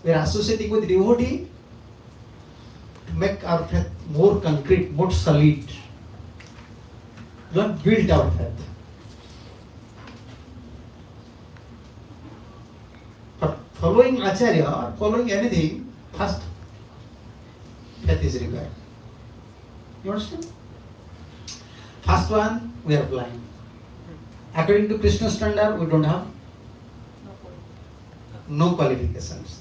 we are associating with devotee to make our faith more concrete, more solid. We have built our faith. But following Acharya or following anything, first faith is required. You understand? First one, we are blind. According to Krishna's standard, we don't have no qualifications.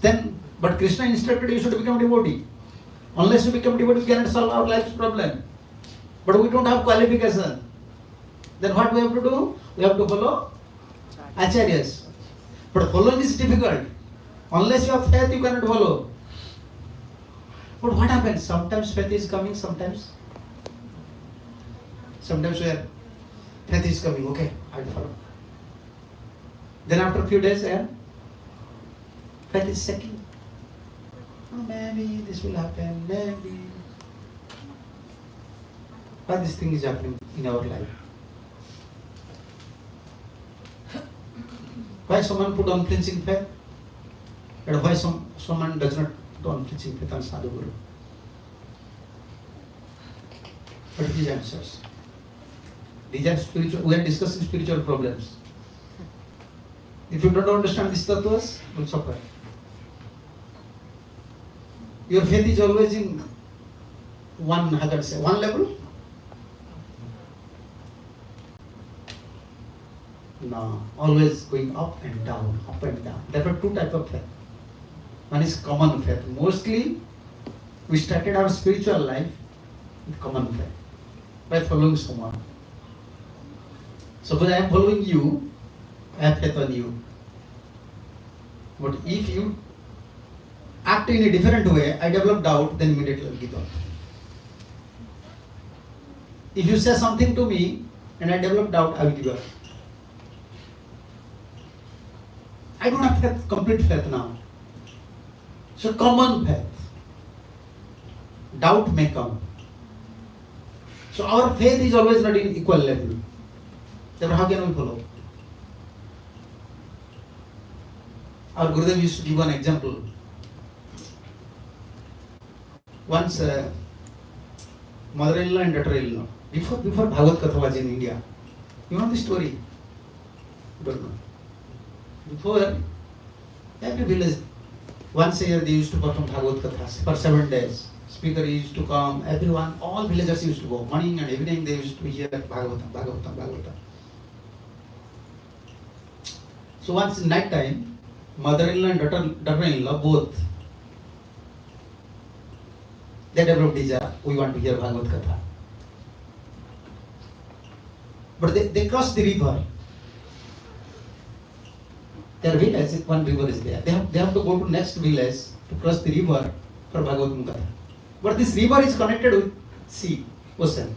But Krishna instructed you should become devotee. Unless you become devotee, we cannot solve our life's problem. But we don't have qualification. Then what we have to do? We have to follow Acharyas. But following is difficult. Unless you have faith, you cannot follow. But what happens? Sometimes faith is coming, sometimes where faith is coming, okay, I will follow. Then after a few days, faith is shaking. Oh, maybe this will happen, maybe. But this thing is happening in our life. Why someone put unflinching faith? And why someone does not put unflinching faith on Sadhu Guru? What are these answers? These are spiritual. We are discussing spiritual problems. If you don't understand these tattvas, you will suffer. Your faith is always in one level. No, always going up and down, up and down. There are two types of faith. One is common faith. Mostly, we started our spiritual life with common faith by following someone. Suppose I am following you, I have faith on you. But if you act in a different way, I develop doubt, then immediately I will give up. If you say something to me and I develop doubt, I will give up. I don't have faith, complete faith now. So common faith. Doubt may come. So our faith is always not in equal level. Therefore, how can we follow? Our Gurudev used to give one example. Once, mother-in-law and daughter-in-law, before Bhagavad Katha was in India. You know the story? Don't know. Before, every village, once a year they used to perform Bhagavad Kathas for 7 days. Speaker used to come, everyone, all villagers used to go. Morning and evening they used to hear Bhagavatam. So once in night time, mother-in-law and daughter-in-law both, they developed desire, we want to hear Bhagavad Katha. But they crossed the river. Their village, one river is there. They have to go to next village to cross the river for Bhagavad Katha. But this river is connected with sea, ocean.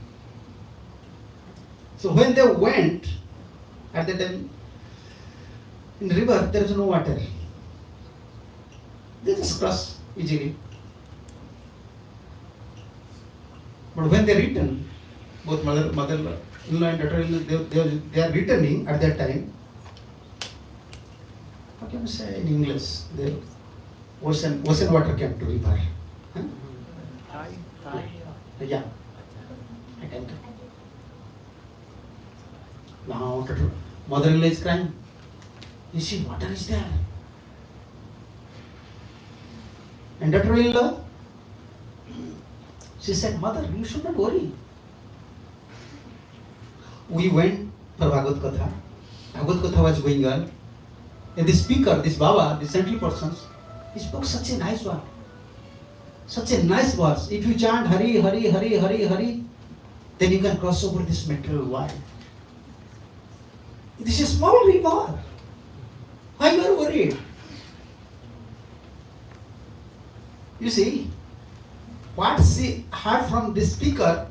So when they went, at that time, in the river there is no water. They just cross easily. But when they return, both mother-in-law and daughter-in-law, they are returning at that time. How can you say in English? The ocean water came to river. Huh? Yeah. I can. Now mother-in-law is crying. You see, water is there. And daughter-in-law, she said, Mother, you should not worry. We went for Bhagavad Katha. Bhagavad Katha was going on. And the speaker, this Baba, the central person, he spoke such a nice word. Such a nice words. If you chant Hari, Hari, Hari, Hari, Hari, then you can cross over this material world. This is a small river. Why you are worried? You see, what she heard from the speaker,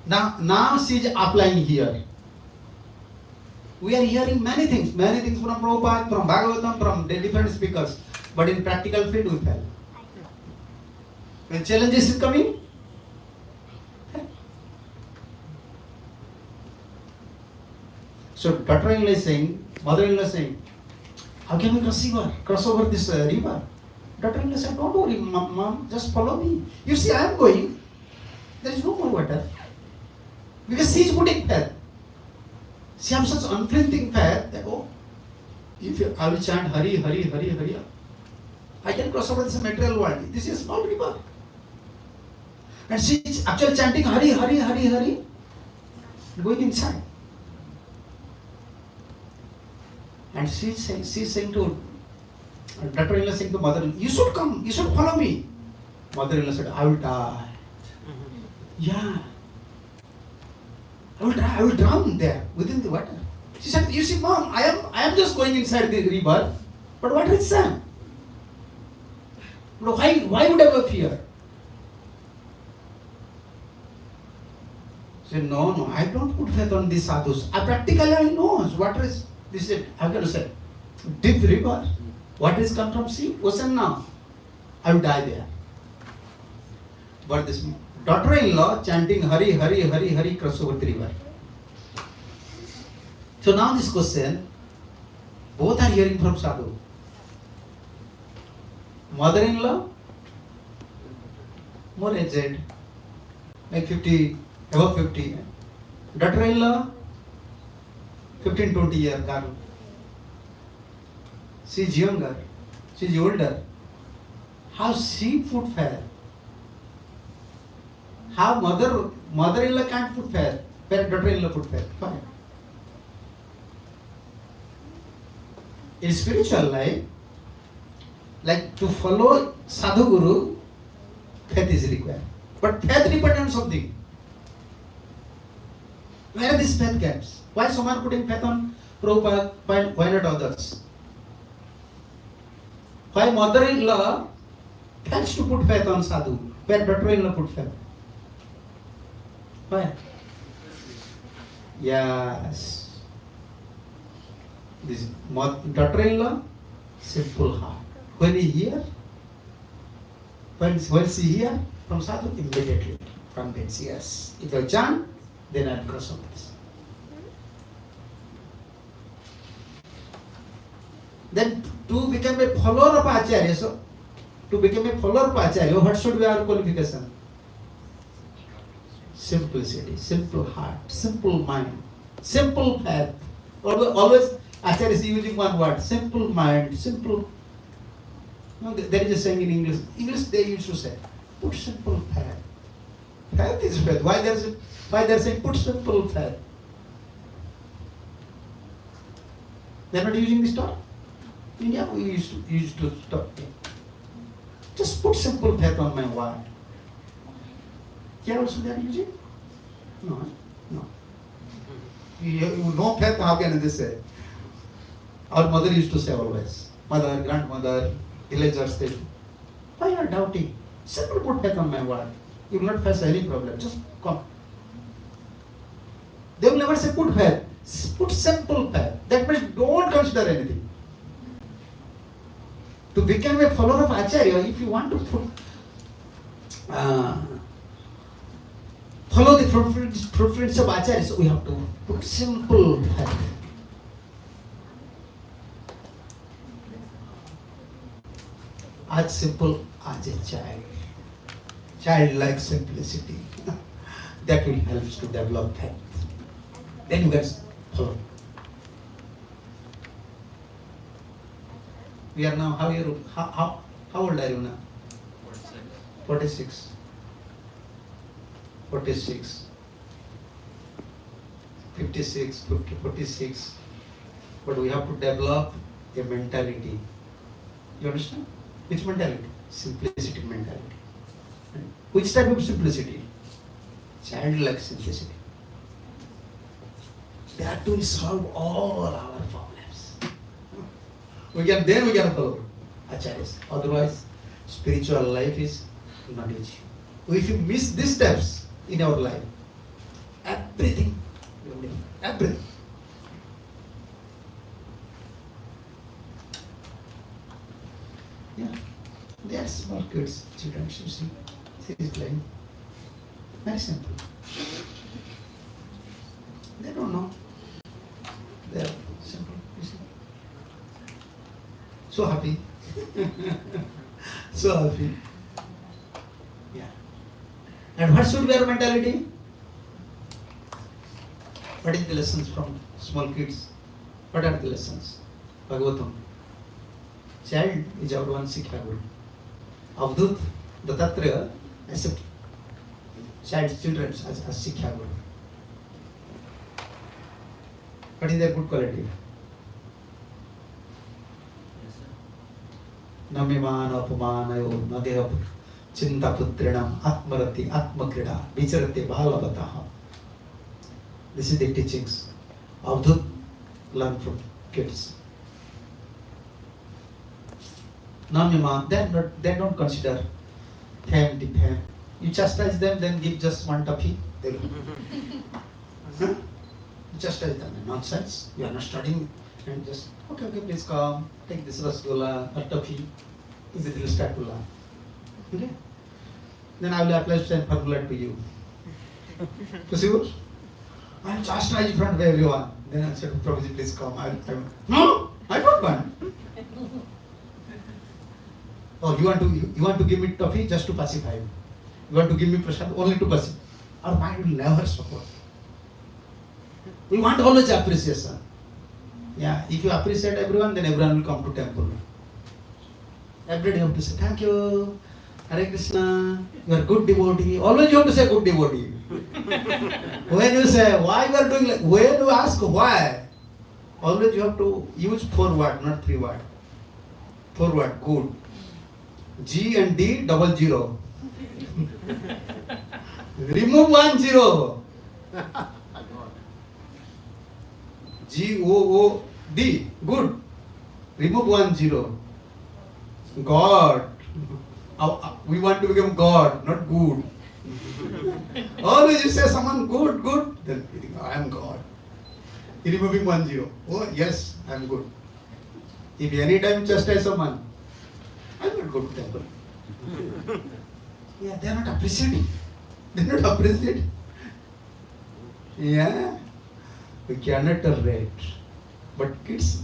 now she is applying here. We are hearing many things from Prabhupada, from Bhagavatam, from the different speakers. But in practical field we fail. When challenges is coming, so daughter-in-law is saying, mother-in-law is saying, how can we cross over this river? Daughter-in-law said, don't worry, mom, just follow me. You see, I am going. There is no more water. Because she is putting faith. She has such unflinching faith that, I will chant Hari, Hari, Hari, Hari, I can cross over this material world. This is a small river. And she is actually chanting Hari, Hari, Hari, Hari, going inside. And she is saying to daughter-in-law, saying to mother-in-law, you should come, you should follow me. Mother-in-law said, I will die. Yeah. I will drown there within the water. She said, you see, Mom, I am just going inside the river, but water is sand. Why would I have fear? She said, no, I don't put faith on these sadhus. Practically I know water is, this is, how can I say, deep river. Water is come from sea, ocean now. I will die there. But this daughter-in-law chanting Hari, Hari, Hari, Hari, cross over the river. So now this question, Both are hearing from sadhu. Mother-in-law, more aged, like 50, above 50. Daughter-in-law, 15-20 year girl. She's younger, she's older. How she put fair? How mother-in-law can't put fair, where daughter-in-law put fair? Fine. In spiritual life, like to follow sadhu guru, faith is required. But faith depends on something. Where are these faith gaps? Why someone putting faith on Prabhupada? Why not others? Why mother-in-law fails to put faith on sadhu, where daughter-in-law put faith? Why? Yes. This daughter-in-law, simple heart. When he hear, when she hear from sadhu, immediately convince, yes. If I chant, then I'll cross over this. Then to become a follower of Acharya, so to become a follower of Acharya, what should be our qualification? Simplicity, simple heart, simple mind, simple faith. Always Acharya is using one word, simple mind, simple. No, there is a saying in English. English they used to say, put simple faith. Faith is faith. Why they're saying put simple faith? They're not using this term. In India we used to stop. Just put simple faith on my word. Here also they are using? No. You know faith, how can they say? Our mother used to say always. Mother, grandmother, villagers, they, why you are doubting? Simple put faith on my word. You will not face any problem. Just come. They will never say put faith. Put simple faith. That means don't consider anything. To become a follower of Acharya, if you want to follow the preference of Acharya, so we have to put simple faith. As simple as a child. Childlike simplicity. That will help us to develop faith. Then you guys follow. We are now, how old are you now? 46. 46. 56, 50, 46. But we have to develop a mentality. You understand? Which mentality? Simplicity mentality. Which type of simplicity? Childlike simplicity. That will solve all our problems. Then we can follow Acharyas. Otherwise, spiritual life is not easy. If you miss these steps in our life, everything. Yeah, they are small kids, children, you see. She is playing. Very simple. They don't know. They are simple, you see. So happy. So happy. Yeah. And what should be our mentality? What is the lessons from small kids? What are the lessons? Bhagavatam. Child is our one Sikkha Guru. Avdut, Dattatreya, accept children as Sikkha Guru. What is their good quality? Namiman apamanayo nadeha chinta putrinam atmarati atmakrida vicharate bhalavataha. This is the teachings. Avdut learn from kids. Namiman, they don't consider fame. You chastise them, then give just one toffee. They will. You chastise them, nonsense. You are not studying, and just okay, please come, take this rasgulla or toffee. They will start to learn. Okay? Then I will apply same formula to you. Possible? I will chastise in front of everyone. Then I said, Prabhuji, please come. No! I don't want. Oh, you want to give me toffee just to pacify me. You want to give me prasad only to pacify. Our mind will never support. We want always appreciation. Yeah, if you appreciate everyone, then everyone will come to temple. Every day you have to say, thank you, Hare Krishna, you are good devotee. Always you have to say good devotee. When you say, why you are doing like, when you ask why, always you have to use 4 words, not 3 words. 4 words, good. G and D, 00. Remove 1 0. GOOD, good. Remove 1 0. God. We want to become God, not good. Always you say someone good, then you think, I am God. Removing 1 0. Oh, yes, I am good. If any time chastise someone, I am not go to temple. Yeah, they are not appreciating. They are not appreciating. Yeah, we cannot tolerate. But kids,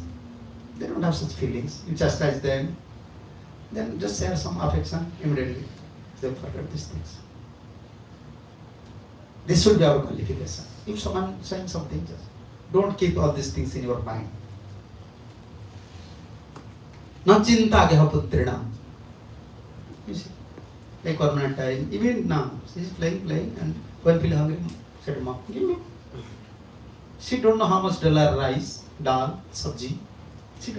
they don't have such feelings. You chastise them, then just share some affection immediately. They forget these things. This should be our qualification. If someone saying something, just don't keep all these things in your mind. Na chinta geha putrina. You see, like Corona time, even now, she is playing, and when feel hungry, said, Mom, give me. She don't know how much dollar rice, dal, sabji. She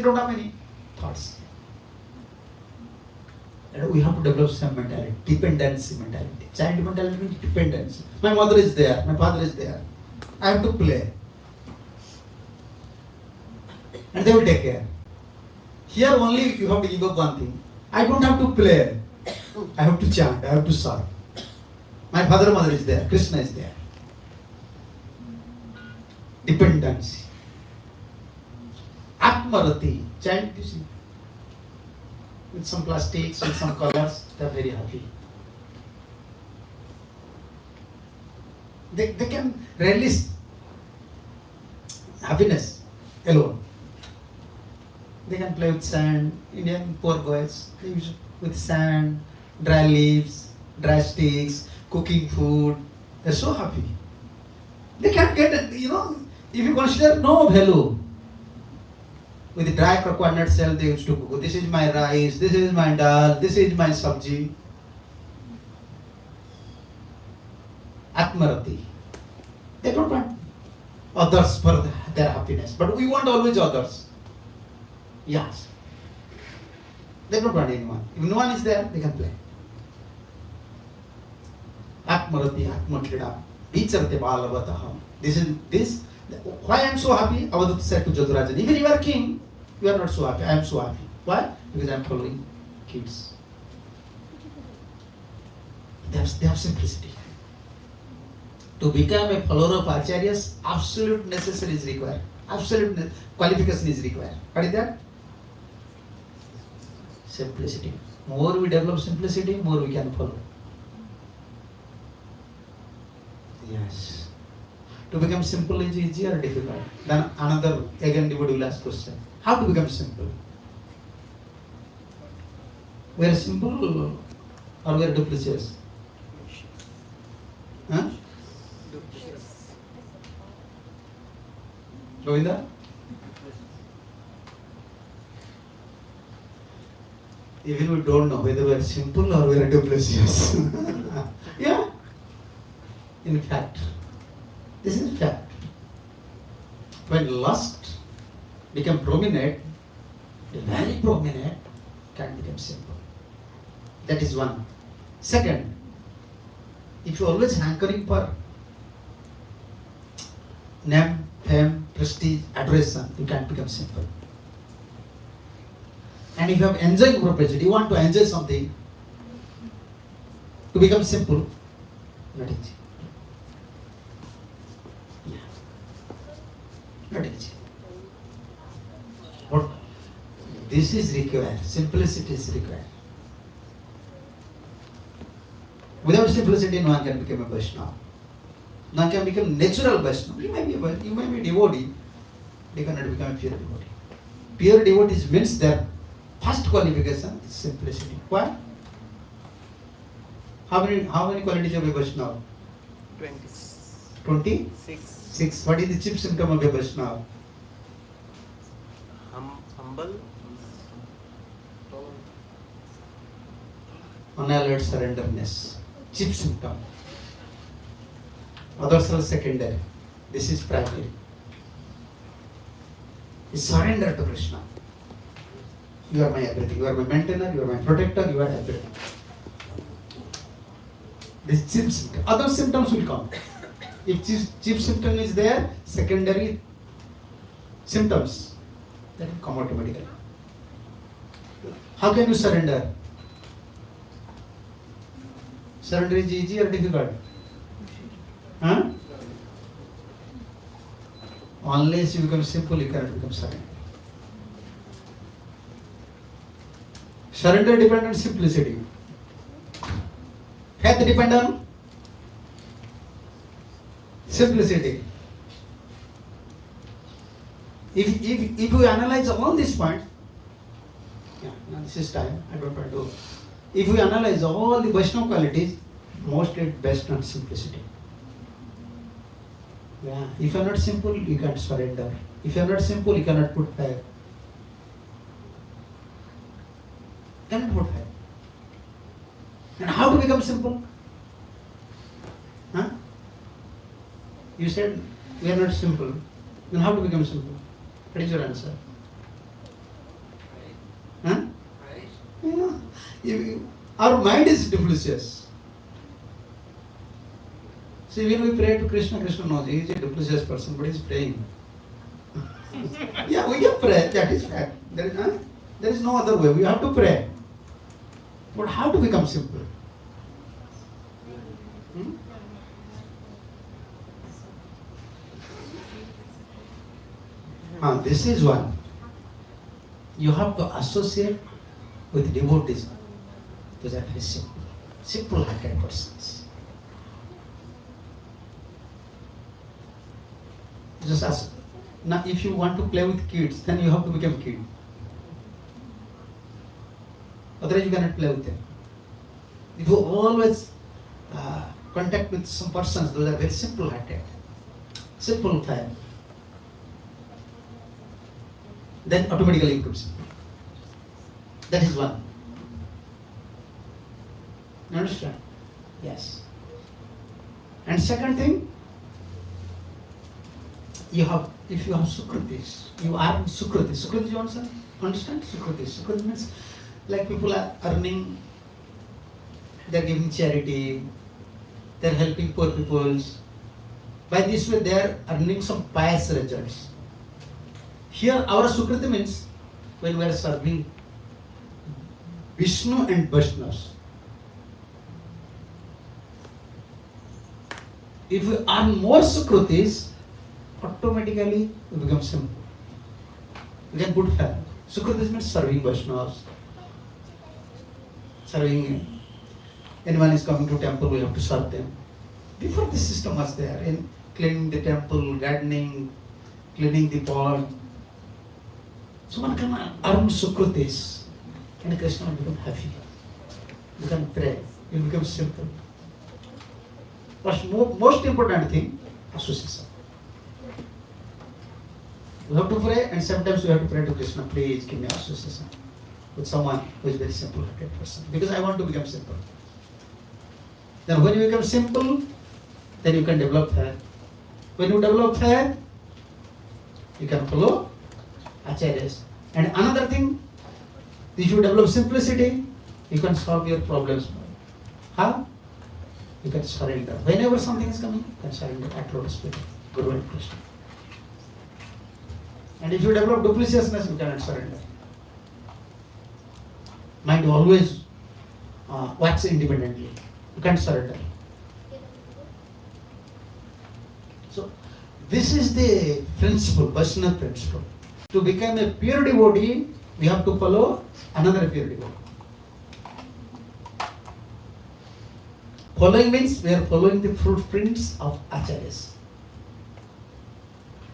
don't have any thoughts. And we have to develop some mentality, dependency mentality. Child mentality means dependence. My mother is there, my father is there. I have to play. And they will take care. Here only you have to give up one thing. I don't have to play. I have to chant, I have to serve. My father and mother is there, Krishna is there. Dependency. Atmarati, child, you see. With some plastics, with some colors, they are very happy. They can release happiness alone. They can play with sand. Indian poor boys, they use with sand, dry leaves, dry sticks, cooking food. They're so happy. They can't get it, if you consider no value. With the dry coconut shell they used to cook. This is my rice, this is my dal, this is my sabji. Atmarati. They don't want others for their happiness. But we want always others. Yes. They don't want anyone. If no one is there, they can play. Atmarati, Atmakrida. Vicharte balavataham. This. Why I am so happy? Avadut said to Jodharajan, even you are king, you are not so happy. I am so happy. Why? Because I am following kids. They have simplicity. To become a follower of Acharyas, absolute necessity is required. Absolute qualification is required. What is that? Simplicity. More we develop simplicity, more we can follow. Yes. To become simple is easy or difficult? Then another, again, devotee will ask question. How to become simple? We are simple or we are duplicitous? Huh? Govinda? Even we don't know whether we are simple or we are duplicitous. Yeah. In fact, this is fact. When lust become prominent, very prominent, can become simple. That is one. Second, if you always hankering for name, fame, prestige, adoration, you can become simple. And if you have enjoying propensity, you want to enjoy something, to become simple, not easy. Not easy. But this is required. Simplicity is required. Without simplicity, no one can become a Vaishnava. No one can become natural Vaishnava. You may be a devotee, they cannot become a pure devotee. pure devotees means their first qualification is simplicity. Why? How many qualities of a Vaishnava? 26. What is the chief symptom of a Vaishnava? Humble. Unalloyed surrenderness. Chief symptom. Others are secondary. This is primary. Is surrender to Krishna. You are my everything. You are my maintainer. You are my protector. You are everything. This chief symptom. Other symptoms will come. If chief symptom is there, secondary symptoms that will come automatically. How can you surrender? Surrender is easy or difficult? Huh? Unless you become simple, you cannot become surrender. Surrender depends on simplicity. Faith depends on simplicity. If you analyze all these points, now this is time, I don't want to. If we analyze all the Vaishnava qualities, mostly based on simplicity. Yeah. If you are not simple, you can't surrender. If you are not simple, you cannot put faith. Cannot put faith. And how to become simple? Huh? You said we are not simple. Then how to become simple? What is your answer? Huh? Yeah. Our mind is duplicitous. See, when we pray to Krishna, Krishna knows he is a duplicitous person, but he is praying. Yeah, we can pray, that is fact. There is no other way. We have to pray. But how to become simple? This is one. You have to associate with devotees. Those are very simple-hearted persons. Just ask. Now, if you want to play with kids, then you have to become kid. Otherwise, you cannot play with them. If you always contact with some persons, those are very simple-hearted, simple fan, then automatically you comes. That is one. You understand? Yes. And second thing, if you have sukritis, you are sukritis. Sukritis, you understand? Sukritis. Sukritis means like people are earning, they are giving charity, they are helping poor people. By this way, they are earning some pious results. Here, our sukriti means when we are serving Vishnu and Vaishnavas. If we earn more sukritis, automatically we become simple. We can put faith. Sukritis means serving Vaishnavas. Serving, anyone is coming to temple, we have to serve them. Before this system was there, in cleaning the temple, gardening, cleaning the pot. So one can earn sukritis, and Krishna will become happy. You can pray, you become simple. Most important thing, association. We have to pray, and sometimes we have to pray to Krishna, please give me association with someone who is very simple-hearted person, because I want to become simple. Then when you become simple, then you can develop faith. When you develop faith, you can follow acharyas. And another thing, if you develop simplicity, you can solve your problems. How? You can surrender. Whenever something is coming, you can surrender at Lotus feet, Guru and Krishna. And if you develop duplicitousness, you cannot surrender. Mind always works independently. You can't surrender. So, this is the principle, Vaishnava principle. To become a pure devotee, we have to follow another pure devotee. Following means we are following the footprints of acharyas.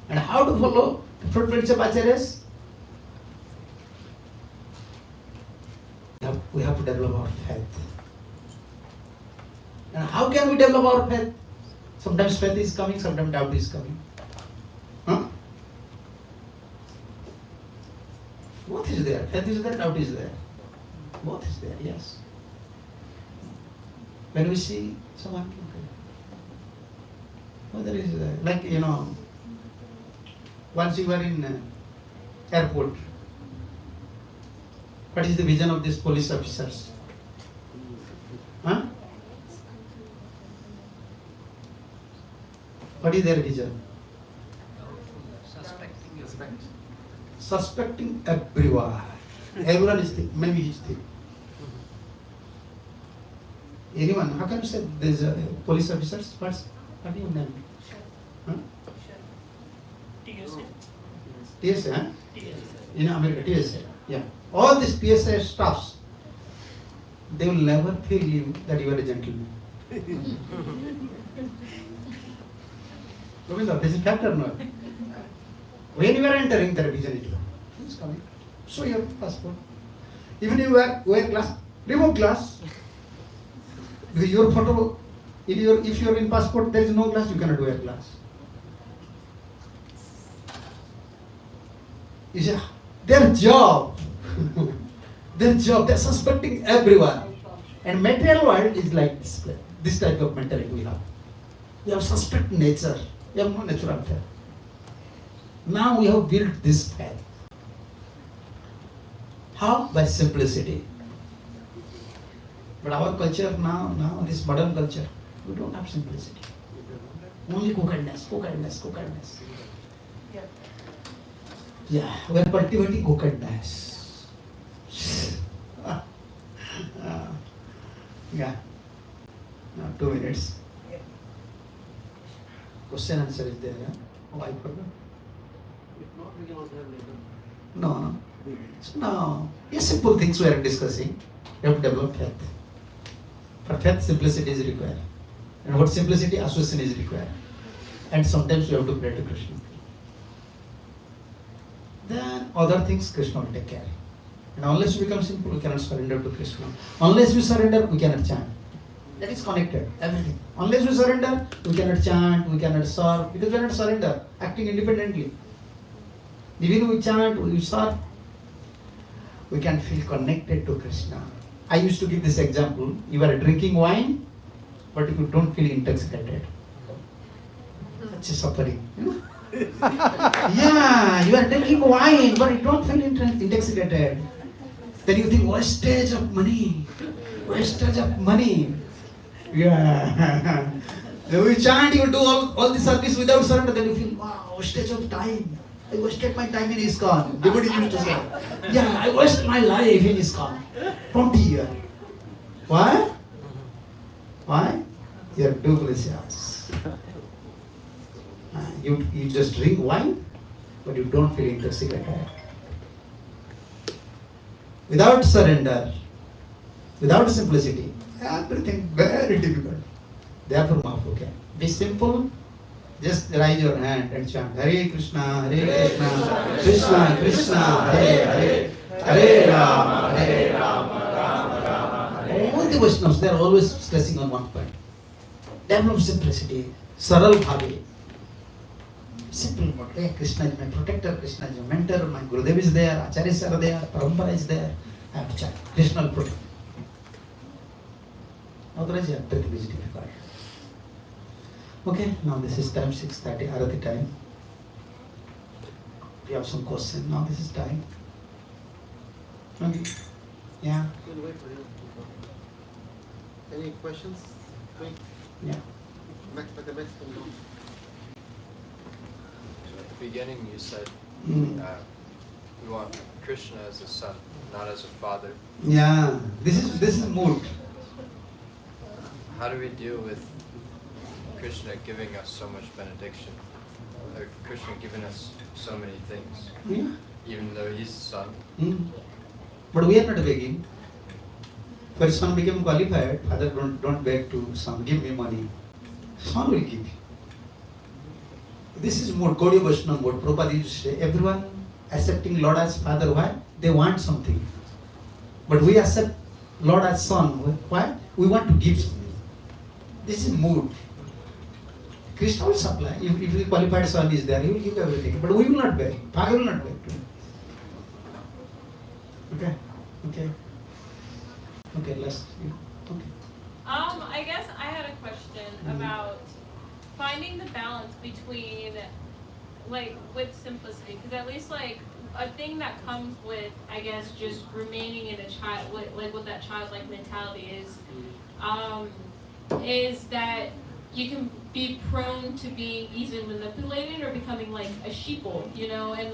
And how to follow the footprints of acharyas? we have to develop our faith. And how can we develop our faith? Sometimes faith is coming, sometimes doubt is coming. Huh? Both is there. Faith is there, doubt is there. Both is there, yes. When we see someone, there is like, once you were in airport, what is the vision of these police officers? Huh? What is their vision? Suspecting everyone. Everyone is thick. Maybe he's thick. Anyone? How can you say these police officers? What do you name? Huh? TSA, huh? In America, TSA. Yeah. All these TSA staffs, they will never feel you that you are a gentleman. Govinda, this is fact or not? When you are entering, their vision is coming. Show your passport. Even you wear glass, remove glass. Because your photo, if you are in passport, there is no glass, you cannot wear glass. You see, their job, they're suspecting everyone. And material world is like this type of mentality we have. We have suspect nature. We have no natural faith. Now we have built this faith. How? By simplicity. But our culture now this modern culture, we don't have simplicity. Only cookedness. Yeah, we are cultivating cookedness. Yeah. Now 2 minutes. Question answer is there. Huh? Oh, I forgot. If not, we can also have later. No. So now, yes, simple things we are discussing. You have to develop faith. For faith, simplicity is required. And what simplicity? Association is required. And sometimes you have to pray to Krishna. Then other things Krishna will take care. And unless you become simple, we cannot surrender to Krishna. Unless we surrender, we cannot chant. That is connected, everything. Unless we surrender, we cannot chant, we cannot serve, because we cannot surrender, acting independently. Even we chant, we serve, we can feel connected to Krishna. I used to give this example. You are drinking wine, but you don't feel intoxicated. Such a suffering, Yeah, you are drinking wine, but you don't feel intoxicated. Then you think, wastage of money. Yeah. You chant, you do all the service without surrender, then you feel, wow, wastage of time. I wasted my time in ISKCON. Everybody used to say, yeah, I wasted my life in ISKCON. 20 years. Why? You are duplicious. You just drink wine, but you don't feel intoxicated. Without surrender, without simplicity, everything very difficult. Therefore, Mahaprabhu, be simple. Just raise your hand and chant Hare Krishna, Krishna Krishna, Hare Hare, Hare Rama, Rama Rama. All the Vaishnavas, they are always stressing on one point. Develop simplicity, saral bhavi. Simple, hey, Krishna is my protector, Krishna is my mentor, my Gurudev is there, Acharyas are there, Parampara is there. I have to chant. Krishna will protect. Otherwise, everything is difficult. Okay, now this is time 6:30, Arati time. We have some question. Now this is time. Okay. Yeah. We'll wait for you. Any questions? Quick. Yeah. At the Mexican law. At the beginning you said Mm. we want Krishna as a son, not as a father. Yeah. This is mood. How do we deal with Krishna giving us so much benediction? Or Krishna giving us so many things, Yeah. even though he's the son? But we are not begging. For son became qualified, father don't beg to son, give me money. Son will give. This is more Gaudiya Vaishnava mode. Prabhupada used to say, everyone accepting Lord as father. Why? They want something. But we accept Lord has son. Why? We want to give something. This is mood. Krishna will supply. If the qualified son is there, he will give everything. But we will not beg. Father will not beg. Okay? Okay. Okay, let's. Okay. I guess I had a question about finding the balance between, like, with simplicity, because at least, like, a thing that comes with, I guess, just remaining in a child, like, with that childlike mentality is that you can be prone to being easily manipulated or becoming like a sheeple, you know, and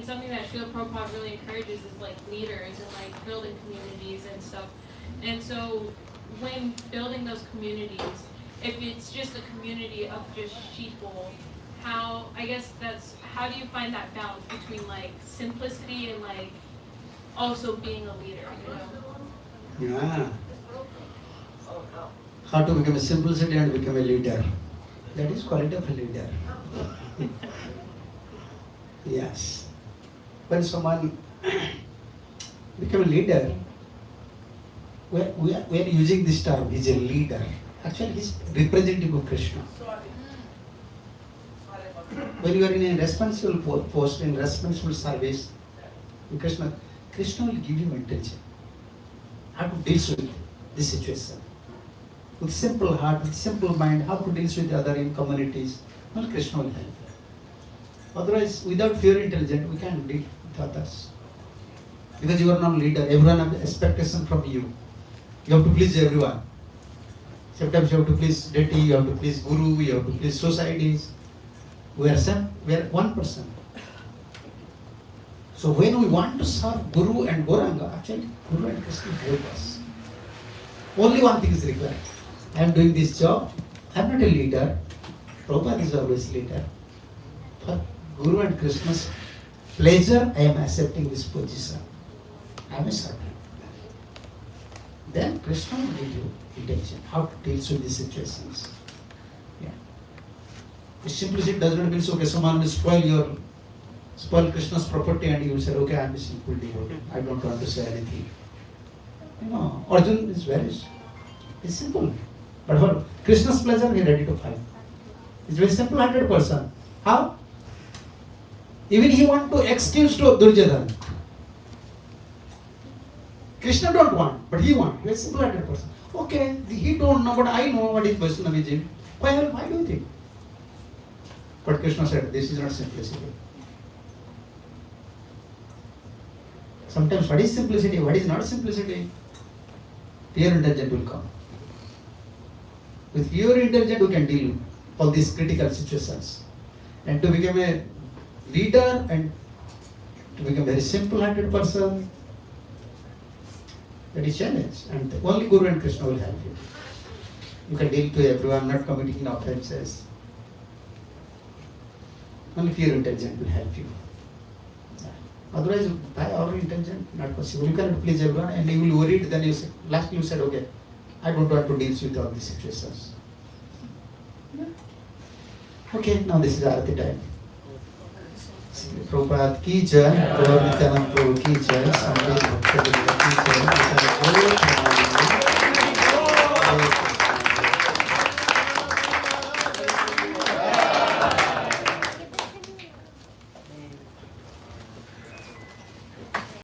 something that Srila Prabhupada really encourages is like leaders and like building communities and stuff. And so when building those communities, if it's just a community of just sheeple, how do you find that balance between like simplicity and like also being a leader, you know? Yeah. How to become a simplicity and become a leader. That is quality of a leader. Yes. When someone become a leader, we are using this term, he's a leader. Actually, he's representative of Krishna. When you are in a responsible post, in responsible service, Krishna will give you intention. How to deal with this situation. With simple heart, with simple mind, how to deal with other in communities. Well, Krishna will help. Otherwise, without pure intelligence, we can't deal with others. Because you are not leader, everyone has expectation from you. You have to please everyone. Sometimes you have to please deity, you have to please guru, you have to please societies. We are one person. So when we want to serve Guru and Gauranga, actually Guru and Krishna help us. Only one thing is required. I am doing this job. I am not a leader. Prabhupada is always leader. For Guru and Krishna's pleasure, I am accepting this position. I am a servant. Then Krishna will give you intention, how to deal with these situations. Yeah. Simplicity does not mean, okay, someone will spoil Krishna's property and you will say, okay, I am a simple devotee. I don't want to say anything. You know, Arjun is it's simple. But for Krishna's pleasure, he is ready to fight. He's a very simple-hearted person. How? Even he want to excuse to Duryodhana. Krishna don't want, but he want. He is a simple-hearted person. Okay, he don't know, but I know what is Vaishnavism. Why do you think? But Krishna said, this is not simplicity. Sometimes what is simplicity, what is not simplicity? Pure intelligence will come. With pure intelligence, we can deal with all these critical situations. And to become a leader and to become a very simple-hearted person, that is challenge. And only Guru and Krishna will help you. You can deal to everyone, not committing offenses. Only pure intelligence will help you. Otherwise, by our intelligence, not possible. You cannot please everyone and you will worry, then you say, lastly you said, okay, I don't want to deal with all these situations. Okay, now this is Arati time. Prabhupada ki jai, Gaur Nityananda Prabhu ki jai, Swami Bhakti ki jai.